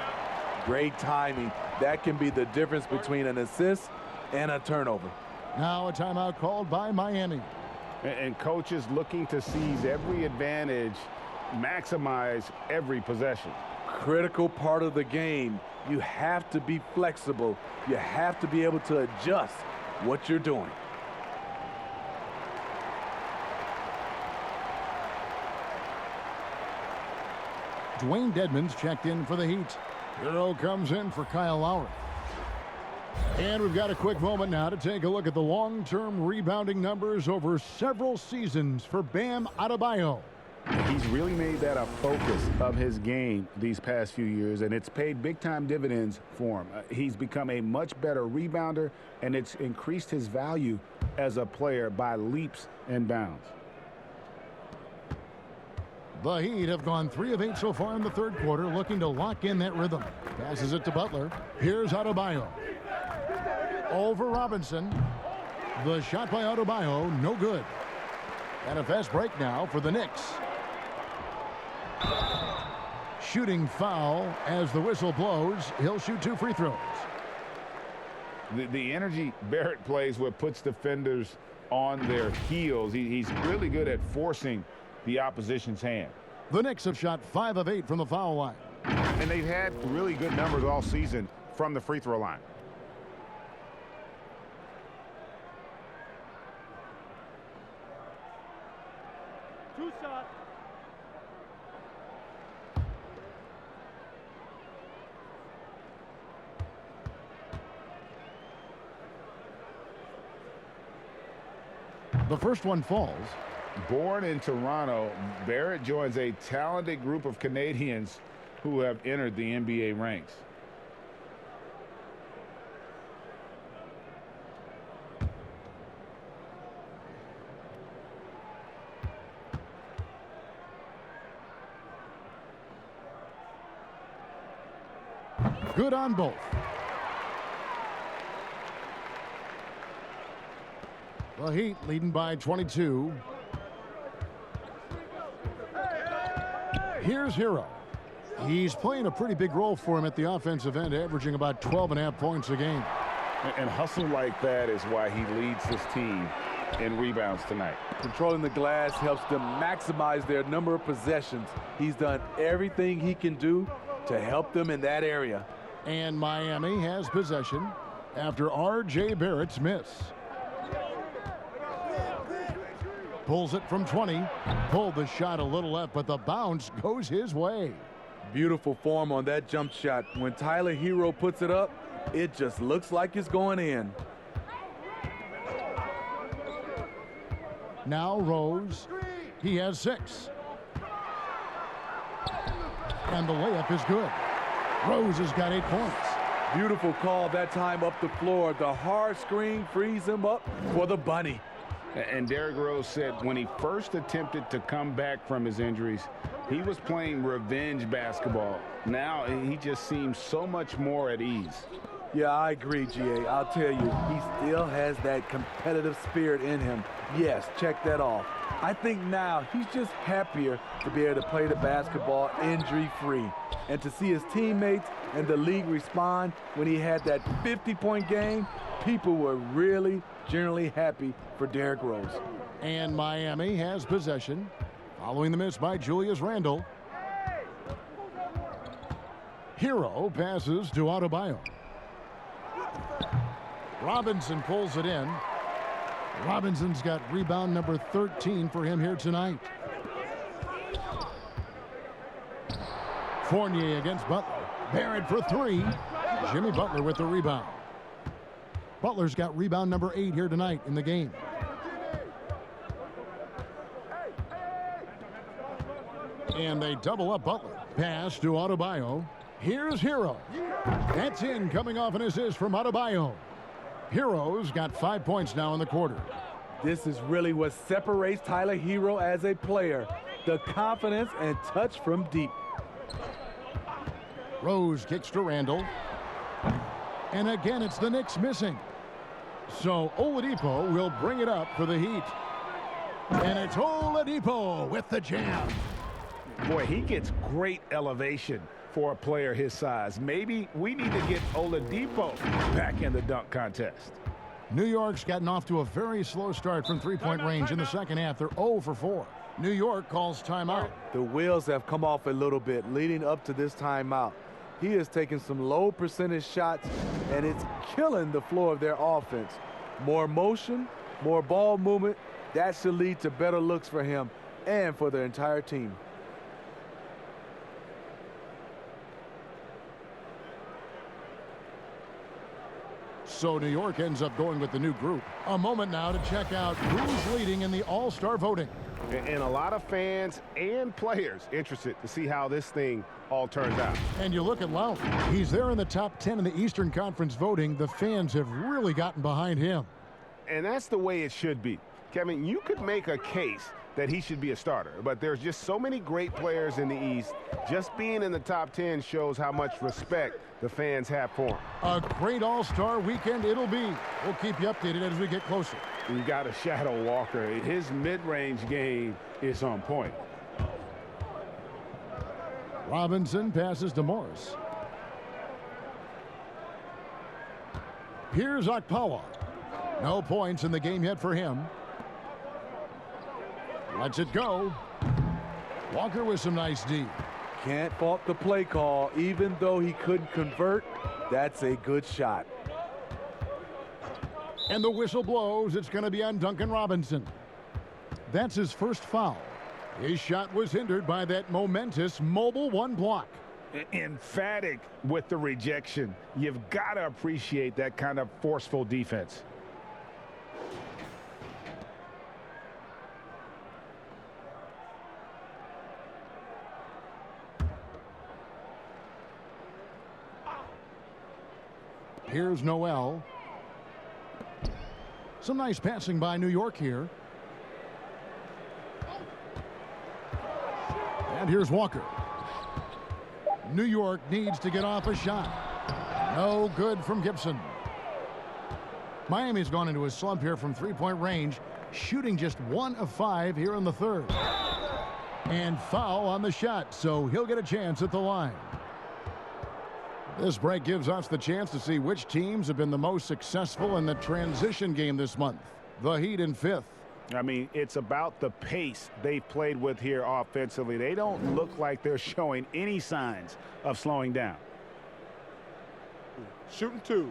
Great timing. That can be the difference between an assist and a turnover. Now a timeout called by Miami. And coaches looking to seize every advantage, maximize every possession. Critical part of the game. You have to be flexible. You have to be able to adjust what you're doing. Dwayne Dedmon's checked in for the Heat. Hero comes in for Kyle Lowry. And we've got a quick moment now to take a look at the long-term rebounding numbers over several seasons for Bam Adebayo. He's really made that a focus of his game these past few years, and it's paid big-time dividends for him. He's become a much better rebounder, and it's increased his value as a player by leaps and bounds. The Heat have gone 3 of 8 so far in the third quarter, looking to lock in that rhythm. Passes it to Butler. Here's Adebayo. Over Robinson. The shot by Adebayo, no good. And a fast break now for the Knicks. Shooting foul as the whistle blows. He'll shoot 2 free throws. The energy Barrett plays with puts defenders on their heels. He's really good at forcing the opposition's hand. The Knicks have shot 5 of 8 from the foul line. And they've had really good numbers all season from the free throw line. Two shots. The first one falls. Born in Toronto, Barrett joins a talented group of Canadians who have entered the NBA ranks. Good on both. The Heat leading by 22. Here's Hero. He's playing a pretty big role for him at the offensive end, averaging about 12.5 points a game. And hustle like that is why he leads his team in rebounds tonight. Controlling the glass helps them maximize their number of possessions. He's done everything he can do to help them in that area. And Miami has possession after R.J. Barrett's miss. Pulls it from 20. Pulled the shot a little left, but the bounce goes his way. Beautiful form on that jump shot. When Tyler Hero puts it up, it just looks like it's going in. Now Rose. He has 6. And the layup is good. Rose has got 8 points. Beautiful call that time up the floor. The hard screen frees him up for the bunny. And Derrick Rose said when he first attempted to come back from his injuries, he was playing revenge basketball. Now he just seems so much more at ease. Yeah, I agree, GA. I'll tell you, he still has that competitive spirit in him. Yes, check that off. I think now he's just happier to be able to play the basketball injury-free and to see his teammates and the league respond when he had that 50-point game. People were really generally happy for Derrick Rose. And Miami has possession following the miss by Julius Randle. Hero passes to Adebayo. Robinson pulls it in. Robinson's got rebound number 13 for him here tonight. Fournier against Butler. Barrett for three. Jimmy Butler with the rebound. Butler's got rebound number 8 here tonight in the game. And they double up Butler. Pass to Adebayo. Here's Hero. That's in, coming off an assist from Adebayo. Hero's got 5 points now in the quarter. This is really what separates Tyler Hero as a player. The confidence and touch from deep. Rose kicks to Randall. And again, it's the Knicks missing. So Oladipo will bring it up for the Heat. And it's Oladipo with the jam. Boy, he gets great elevation for a player his size. Maybe we need to get Oladipo back in the dunk contest. New York's gotten off to a very slow start from three-point range in the second half. They're 0 for 4. New York calls timeout. The wheels have come off a little bit leading up to this timeout. He is taking some low percentage shots, and it's killing the flow of their offense. More motion, more ball movement, that should lead to better looks for him and for the entire team. So New York ends up going with the new group. A moment now to check out who's leading in the All-Star voting. And a lot of fans and players interested to see how this thing all turns out. And you look at Lowry. He's there in the top 10 in the Eastern Conference voting. The fans have really gotten behind him. And that's the way it should be. Kevin, you could make a case that he should be a starter, but there's just so many great players in the East. Just being in the top 10 shows how much respect the fans have for him. A great All-Star weekend it'll be. We'll keep you updated as we get closer. You got to shadow Walker. His mid-range game is on point. Robinson passes to Morris. Here's Okpawa. No points in the game yet for him. Lets it go. Walker with some nice D. Can't fault the play call. Even though he couldn't convert, that's a good shot. And the whistle blows. It's going to be on Duncan Robinson. That's his first foul. His shot was hindered by that momentous mobile one block. Emphatic with the rejection. You've got to appreciate that kind of forceful defense. Here's Noel. Some nice passing by New York here. And here's Walker. New York needs to get off a shot. No good from Gibson. Miami's gone into a slump here from three-point range, shooting just 1 of 5 here in the third. And foul on the shot, so he'll get a chance at the line. This break gives us the chance to see which teams have been the most successful in the transition game this month. The Heat in 5th. I mean, it's about the pace they've played with here offensively. They don't look like they're showing any signs of slowing down. Shooting 2.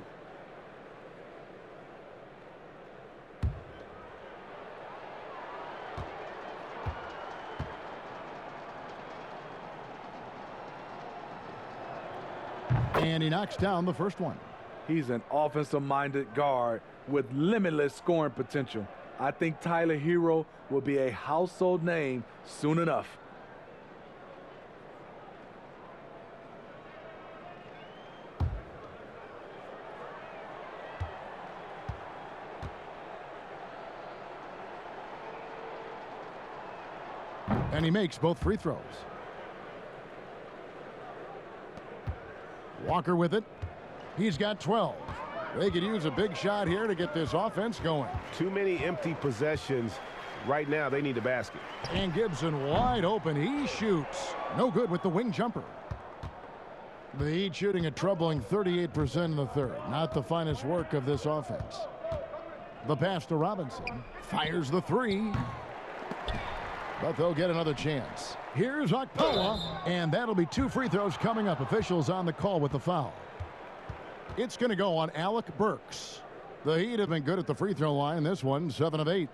And he knocks down the first one. He's an offensive-minded guard with limitless scoring potential. I think Tyler Hero will be a household name soon enough. And he makes both free throws. Walker with it. He's got 12. They could use a big shot here to get this offense going. Too many empty possessions. Right now, they need a basket. And Gibson wide open. He shoots. No good with the wing jumper. The Heat shooting a troubling 38% in the third. Not the finest work of this offense. The pass to Robinson. Fires the three. but they'll get another chance. Here's Okpala, and that'll be 2 free throws coming up. Officials on the call with the foul. It's going to go on Alec Burks. The Heat have been good at the free throw line. This one, 7 of 8.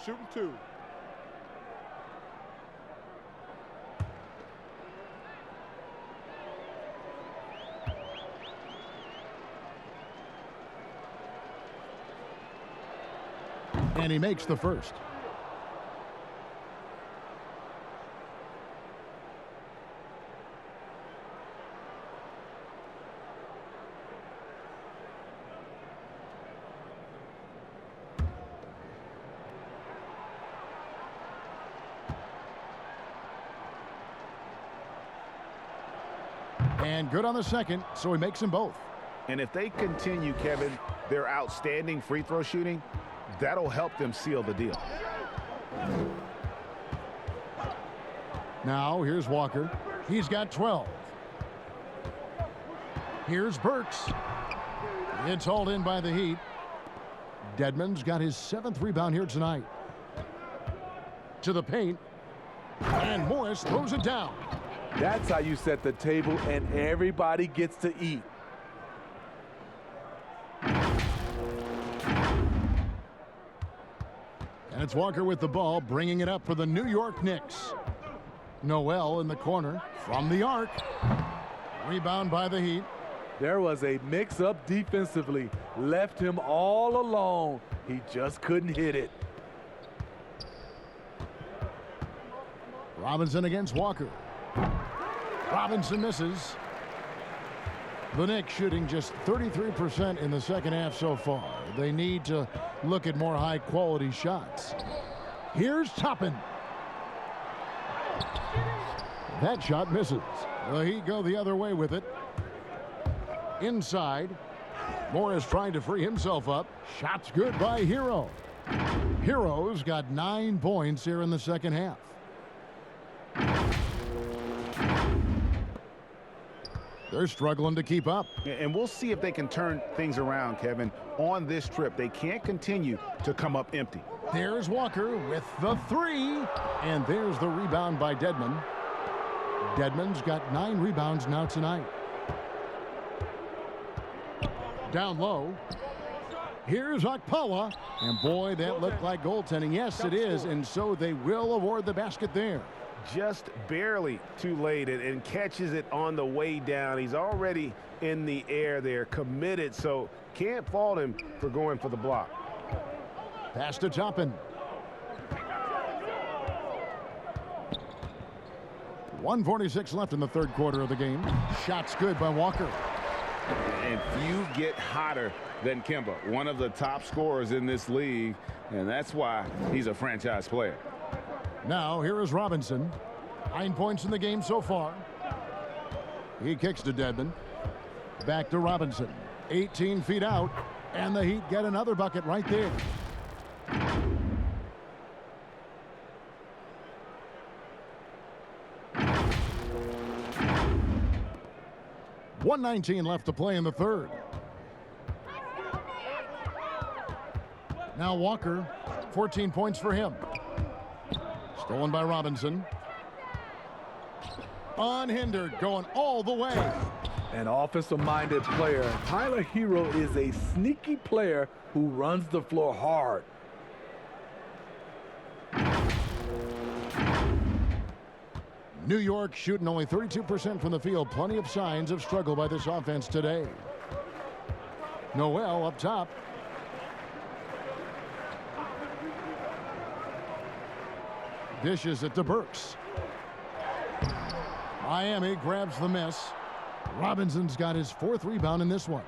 Shooting 2. And he makes the first. And good on the second, so he makes them both. And if they continue, Kevin, their outstanding free throw shooting, that'll help them seal the deal. Now, here's Walker. He's got 12. Here's Burks. It's hauled in by the Heat. Dedmon's got his 7th rebound here tonight. To the paint. And Morris throws it down. That's how you set the table, and everybody gets to eat. And it's Walker with the ball, bringing it up for the New York Knicks. Noel in the corner from the arc. Rebound by the Heat. There was a mix-up defensively. Left him all alone. He just couldn't hit it. Robinson against Walker. Robinson misses. The Knicks shooting just 33% in the second half so far. They need to look at more high-quality shots. Here's Toppin. That shot misses. The Heat go the other way with it. Inside. Morris trying to free himself up. Shot's good by Hero. Hero's got 9 points here in the second half. They're struggling to keep up. And we'll see if they can turn things around, Kevin. On this trip, they can't continue to come up empty. There's Walker with the 3. And there's the rebound by Dedmon. Dedmon's got 9 rebounds now tonight. Down low. Here's Okpala. And boy, that looked like goaltending. Yes, it is. And so they will award the basket there. Just barely too late and catches it on the way down. He's already in the air there, committed, so can't fault him for going for the block. Pass to Toppin. 1:46 left in the third quarter of the game. Shot's good by Walker. And few get hotter than Kemba, one of the top scorers in this league, and that's why he's a franchise player. Now, here is Robinson. 9 points in the game so far. He kicks to Dedmon. Back to Robinson. 18 feet out. And the Heat get another bucket right there. .119 left to play in the third. Now Walker. 14 points for him. Stolen by Robinson. Unhindered, going all the way. An offensive-minded player. Tyler Hero is a sneaky player who runs the floor hard. New York shooting only 32% from the field. Plenty of signs of struggle by this offense today. Noel up top. Dishes it to Burks. Miami grabs the miss. Robinson's got his 4th rebound in this one.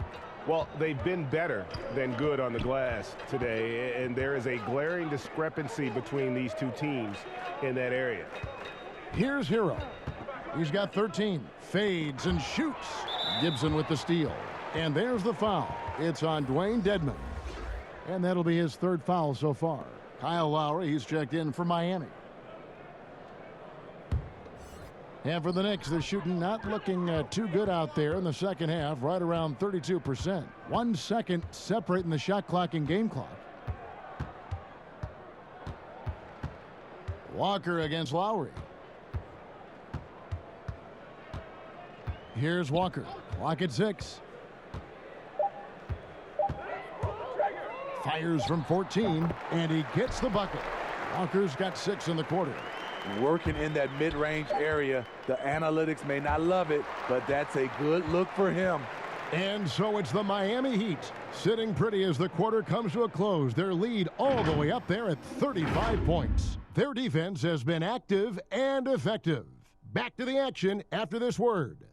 Well, they've been better than good on the glass today, and there is a glaring discrepancy between these two teams in that area. Here's Hero. He's got 13. Fades and shoots. Gibson with the steal. And there's the foul. It's on Dwayne Dedmon. And that'll be his 3rd foul so far. Kyle Lowry, he's checked in for Miami. And for the Knicks, they're shooting not looking too good out there in the second half, right around 32%. 1 second separating the shot clock and game clock. Walker against Lowry. Here's Walker. Clock at 6. Fires from 14, and he gets the bucket. Walker's got 6 in the quarter. Working in that mid-range area. The analytics may not love it, but that's a good look for him. And so it's the Miami Heat sitting pretty as the quarter comes to a close. Their lead all the way up there at 35 points. Their defense has been active and effective. Back to the action after this word.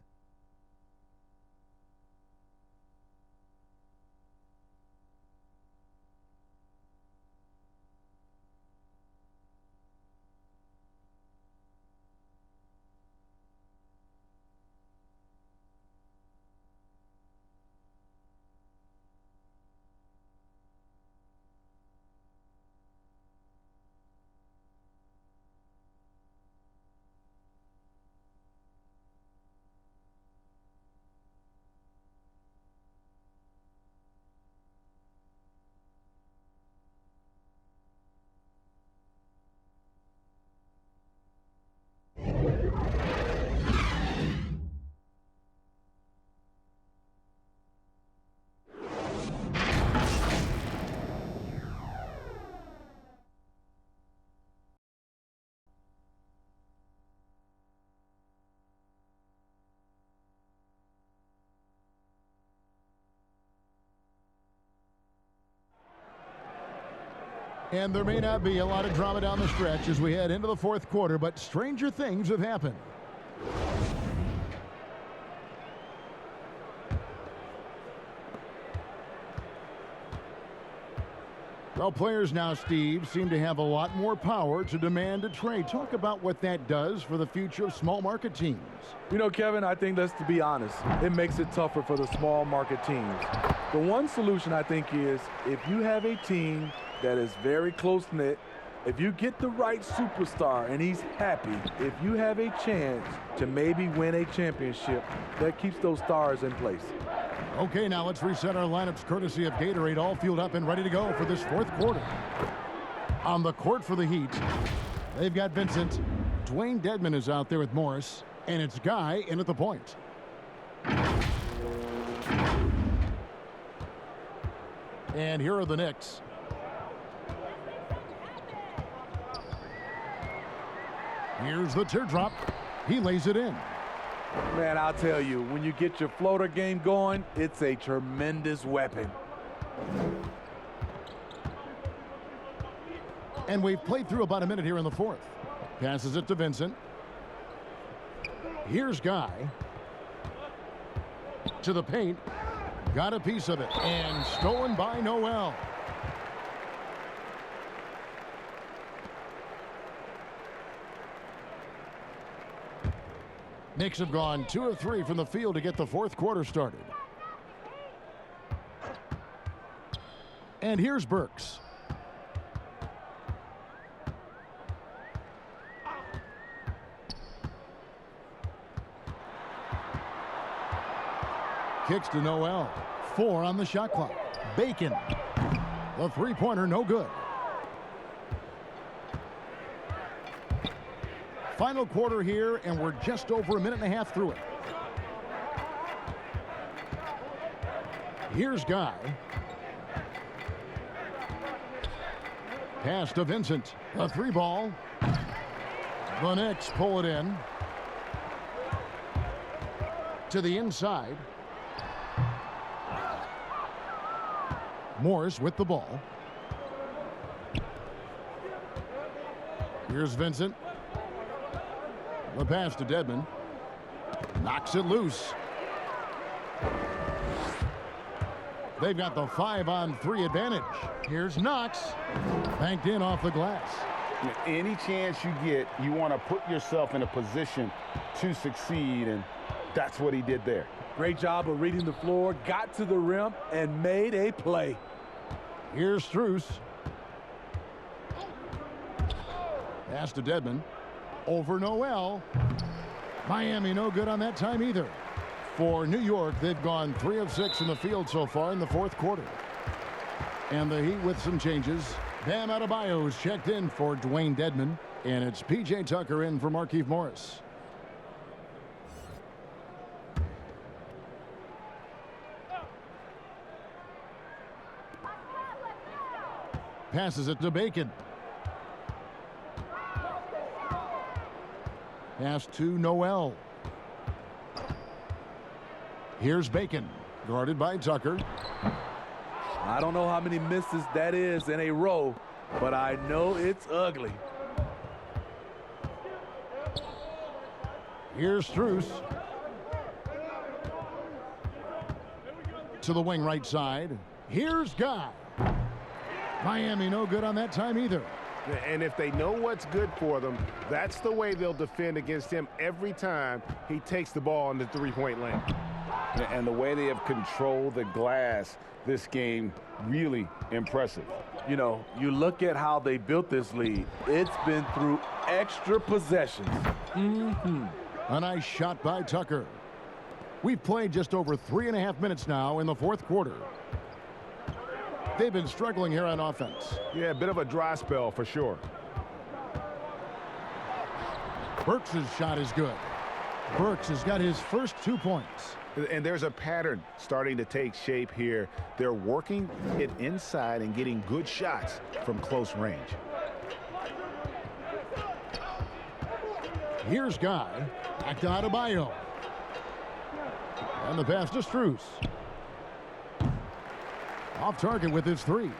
And there may not be a lot of drama down the stretch as we head into the fourth quarter, but stranger things have happened. Well, players now, Steve, seem to have a lot more power to demand a trade. Talk about what that does for the future of small market teams. You know, Kevin, I think let's be honest. It makes it tougher for the small market teams. The one solution, I think, is if you have a team that is very close-knit, if you get the right superstar and he's happy, if you have a chance to maybe win a championship, that keeps those stars in place. Okay, now let's reset our lineups courtesy of Gatorade, all fueled up and ready to go for this fourth quarter. On the court for the Heat, they've got Vincent. Dwayne Dedmon is out there with Morris, and it's Guy in at the point. And here are the Knicks. Here's the teardrop. He lays it in. Man, I'll tell you, when you get your floater game going, it's a tremendous weapon. And we've played through about a minute here in the fourth. Passes it to Vincent. Here's Guy. To the paint. Got a piece of it. And stolen by Noel. Knicks have gone 2 of 3 from the field to get the fourth quarter started. And here's Burks. Kicks to Noel. 4 on the shot clock. Bacon. The three-pointer no good. Final quarter here, and we're just over a minute and a half through it. Here's Guy. Pass to Vincent. A 3-ball. The Knicks pull it in. To the inside. Morris with the ball. Here's Vincent. The pass to Dedmon. Knocks it loose. They've got the 5-on-3 advantage. Here's Knox. Banked in off the glass. Any chance you get, you want to put yourself in a position to succeed, and that's what he did there. Great job of reading the floor, got to the rim, and made a play. Here's Strus. Pass to Dedmon. Over Noel. Miami no good on that time either. For New York, they've gone 3 of 6 from the field so far in the fourth quarter. And the Heat with some changes. Bam Adebayo is checked in for Dwayne Dedmon. And it's P.J. Tucker in for Markieff Morris. Passes it to Bacon. Pass to Noel. Here's Bacon, guarded by Tucker. I don't know how many misses that is in a row, but I know it's ugly. Here's Strus. To the wing right side. Here's Guy. Miami no good on that time either. And if they know what's good for them, that's the way they'll defend against him every time he takes the ball in the three-point lane. And the way they have controlled the glass this game, really impressive. You know, you look at how they built this lead. It's been through extra possessions. A nice shot by Tucker. We've played just over 3.5 minutes now in the fourth quarter. They've been struggling here on offense. Yeah, a bit of a dry spell for sure. Burks' shot is good. Burks has got his first 2 points. And there's a pattern starting to take shape here. They're working it inside and getting good shots from close range. Here's Guy. Back to Adebayo. And the pass to Strus. Off target with his 3.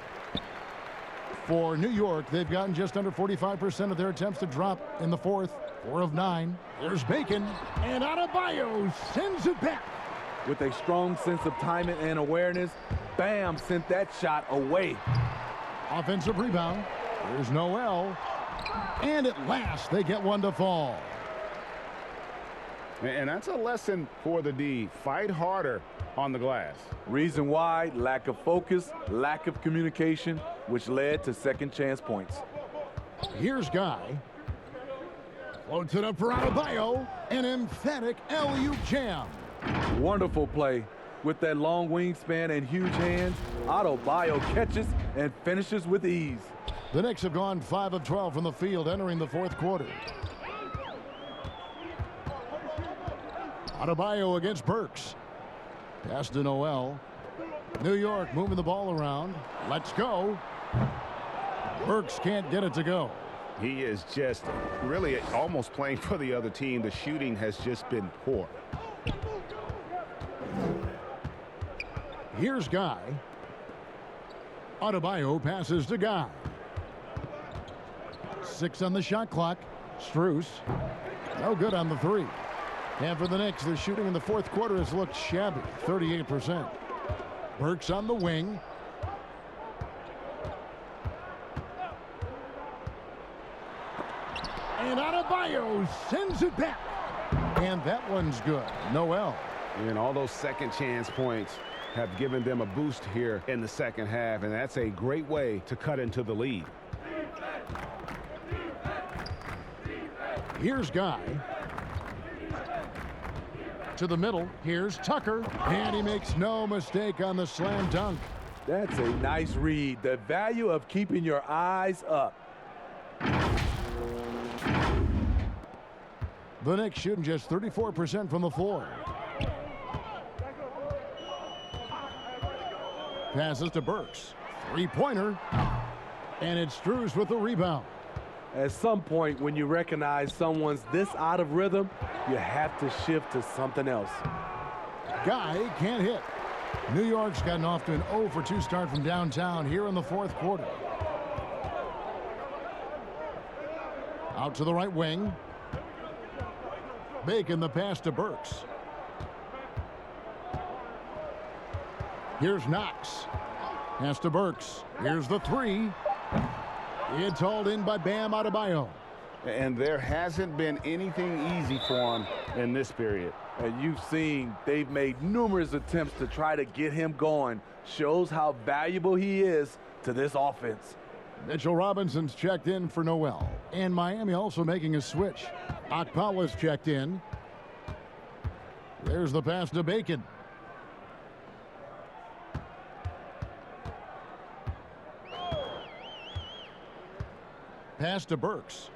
For New York, they've gotten just under 45% of their attempts to drop in the fourth. 4 of 9. There's Bacon. And Adebayo sends it back. With a strong sense of timing and awareness, Bam sent that shot away. Offensive rebound. There's Noel. And at last, they get one to fall. And that's a lesson for the D. Fight harder on the glass. Reason why: lack of focus, lack of communication, which led to second chance points. Here's Guy. Floats it up for Adebayo. An emphatic alley-oop jam. Wonderful play. With that long wingspan and huge hands, Adebayo catches and finishes with ease. The Knicks have gone 5 of 12 from the field entering the fourth quarter. Adebayo against Burks. Pass to Noel. New York moving the ball around. Let's go. Burks can't get it to go. He is just really almost playing for the other team. The shooting has just been poor. Here's Guy. Adebayo passes to Guy. 6 on the shot clock. Strus. No good on the 3. And for the Knicks, the shooting in the fourth quarter has looked shabby, 38%. Burks on the wing. And Adebayo sends it back. And that one's good. Noel. And all those second chance points have given them a boost here in the second half, and that's a great way to cut into the lead. Here's Guy. To the middle. Here's Tucker. And he makes no mistake on the slam dunk. That's a nice read. The value of keeping your eyes up. The Knicks shooting just 34% from the floor. Passes to Burks. 3-pointer. And it's Strus with the rebound. At some point, when you recognize someone's this out of rhythm, you have to shift to something else. Guy can't hit. New York's gotten off to an 0 for 2 start from downtown here in the fourth quarter. Out to the right wing. Bacon the pass to Burks. Here's Knox. Pass to Burks. Here's the 3. It's hauled in by Bam Adebayo. And there hasn't been anything easy for him in this period. And you've seen they've made numerous attempts to try to get him going. Shows how valuable he is to this offense. Mitchell Robinson's checked in for Noel. And Miami also making a switch. Akpala's checked in. There's the pass to Bacon. Pass to Burks.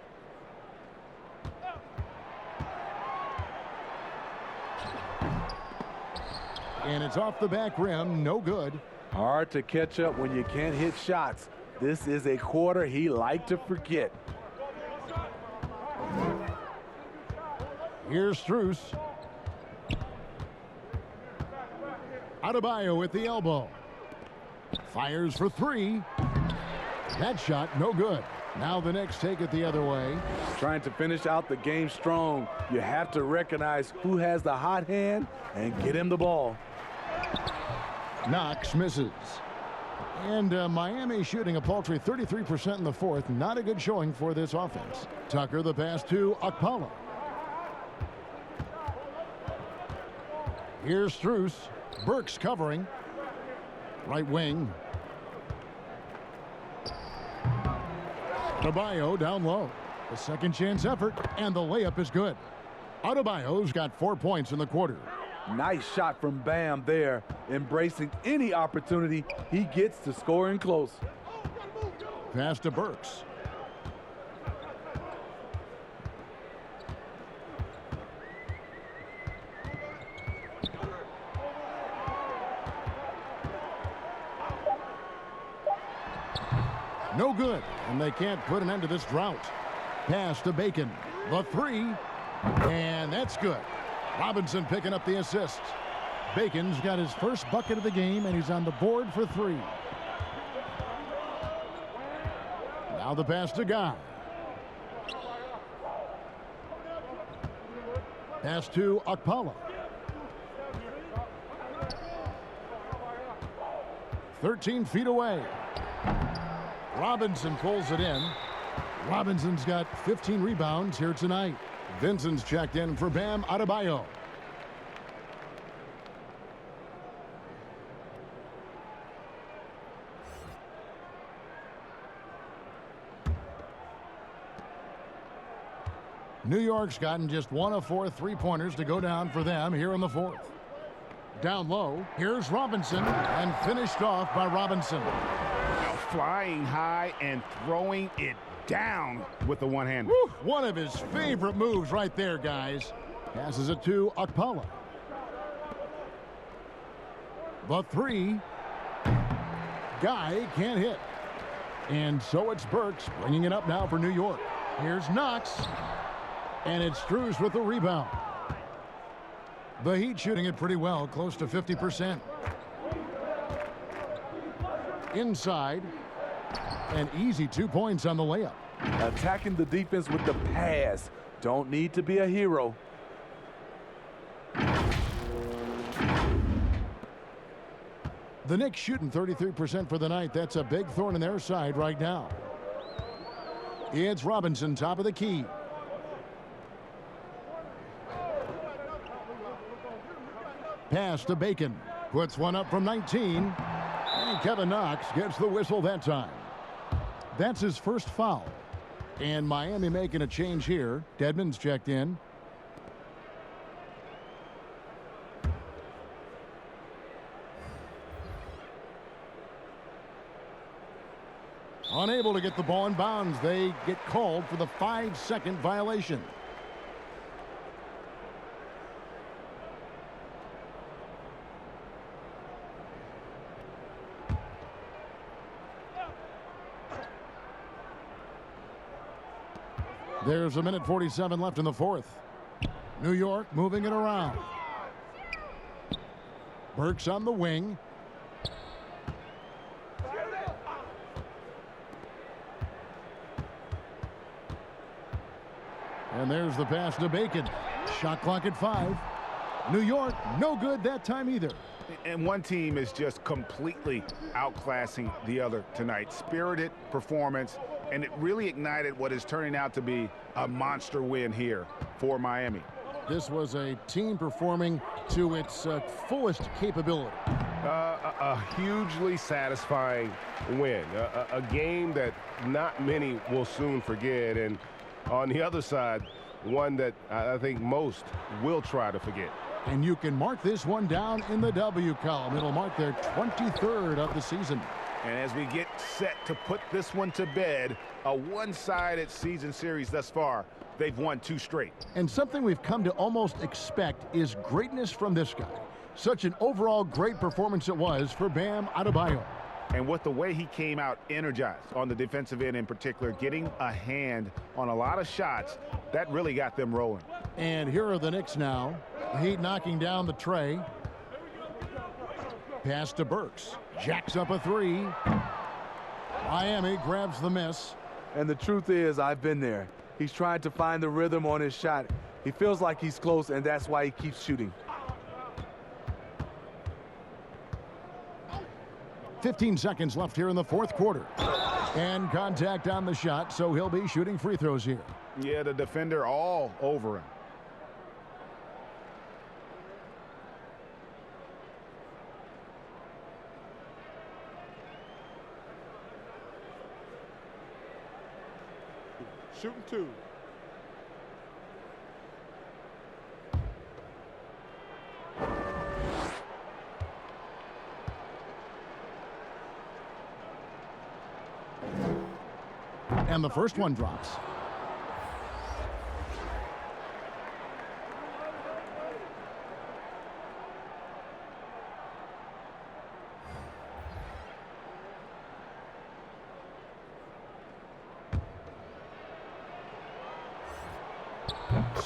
And it's off the back rim, no good. Hard to catch up when you can't hit shots. This is a quarter he liked to forget. Here's Strus. Adebayo with the elbow. Fires for three. That shot, no good. Now the Knicks take it the other way. Trying to finish out the game strong. You have to recognize who has the hot hand and get him the ball. Knox misses. And Miami shooting a paltry 33% in the fourth. Not a good showing for this offense. Tucker the pass to Okpala. Here's Strus. Burks covering. Right wing. Adebayo down low. The second chance effort, and the layup is good. Adebayo's got 4 points in the quarter. Nice shot from Bam there, embracing any opportunity he gets to scoring close. Pass to Burks. No good, and they can't put an end to this drought. Pass to Bacon. The three, and that's good. Robinson picking up the assist. Bacon's got his first bucket of the game, and he's on the board for three. Now the pass to Guy. Pass to Okpala. 13 feet away. Robinson pulls it in. Robinson's got 15 rebounds here tonight. Vincent's checked in for Bam Adebayo. New York's gotten just 1 of 4 three-pointers to go down for them here in the fourth. Down low, here's Robinson, and finished off by Robinson. Now flying high and throwing it down with the one-hander. One of his favorite moves right there, guys. Passes it to Okpala. The three. Guy can't hit. And so it's Burks bringing it up now for New York. Here's Knox. And it's Strus with the rebound. The Heat shooting it pretty well, close to 50%. Inside. An easy 2 points on the layup. Attacking the defense with the pass. Don't need to be a hero. The Knicks shooting 33% for the night. That's a big thorn in their side right now. It's Robinson, top of the key. Pass to Bacon. Puts one up from 19. And Kevin Knox gets the whistle that time. That's his first foul. And Miami making a change here. Dedmon's checked in. Unable to get the ball in bounds. They get called for the 5-second violation. There's 1:47 left in the fourth. New York moving it around. Burks on the wing. And there's the pass to Bacon. Shot clock at 5. New York, no good that time either. And one team is just completely outclassing the other tonight. Spirited performance, and it really ignited what is turning out to be a monster win here for Miami. This was a team performing to its fullest capability. A hugely satisfying win. A game that not many will soon forget. And on the other side, one that I think most will try to forget. And you can mark this one down in the W column. It'll mark their 23rd of the season. And as we get set to put this one to bed, a one-sided season series thus far. They've won 2 straight. And something we've come to almost expect is greatness from this guy. Such an overall great performance it was for Bam Adebayo. And with the way he came out energized on the defensive end in particular, getting a hand on a lot of shots, that really got them rolling. And here are the Knicks now. The Heat knocking down the tray. Pass to Burks. Jacks up a 3. Miami grabs the miss. And the truth is, I've been there. He's trying to find the rhythm on his shot. He feels like he's close, and that's why he keeps shooting. 15 seconds left here in the 4th quarter. And contact on the shot, so he'll be shooting free throws here. Yeah, the defender all over him. Shooting 2. And the first one drops.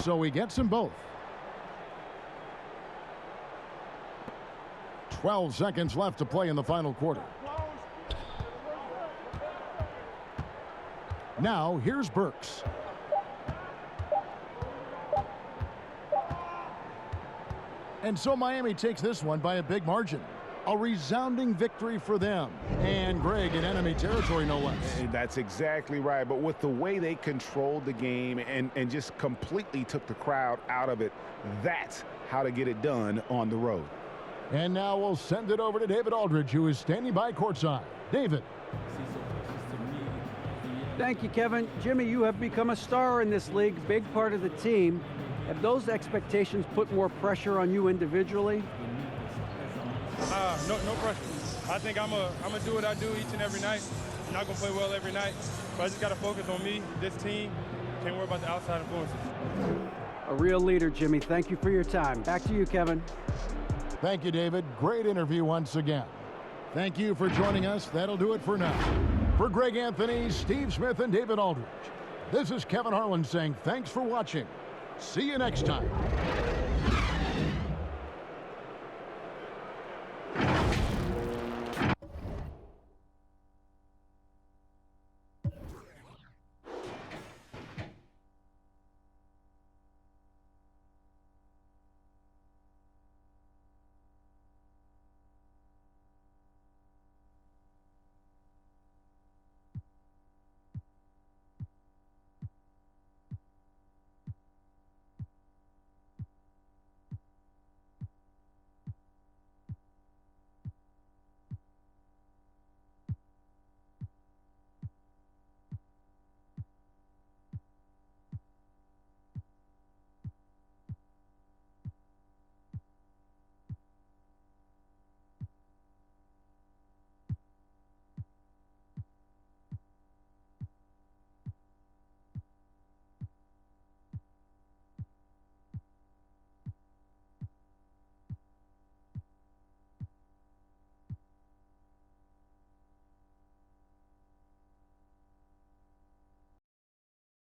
So he gets them both. 12 seconds left to play in the final quarter. Now, here's Burks. And so Miami takes this one by a big margin. A resounding victory for them. And Greg in enemy territory, no less. That's exactly right. But with the way they controlled the game and just completely took the crowd out of it, that's how to get it done on the road. And now we'll send it over to David Aldridge, who is standing by courtside. David. Thank you, Kevin. Jimmy, you have become a star in this league, big part of the team. Have those expectations put more pressure on you individually? No pressure. I think I'm a do what I do each and every night. I'm not gonna play well every night, but I just gotta focus on me, this team. Can't worry about the outside influences. A real leader, Jimmy. Thank you for your time. Back to you, Kevin. Thank you, David. Great interview once again. Thank you for joining us. That'll do it for now. For Greg Anthony, Steve Smith, and David Aldridge, this is Kevin Harlan saying thanks for watching. See you next time.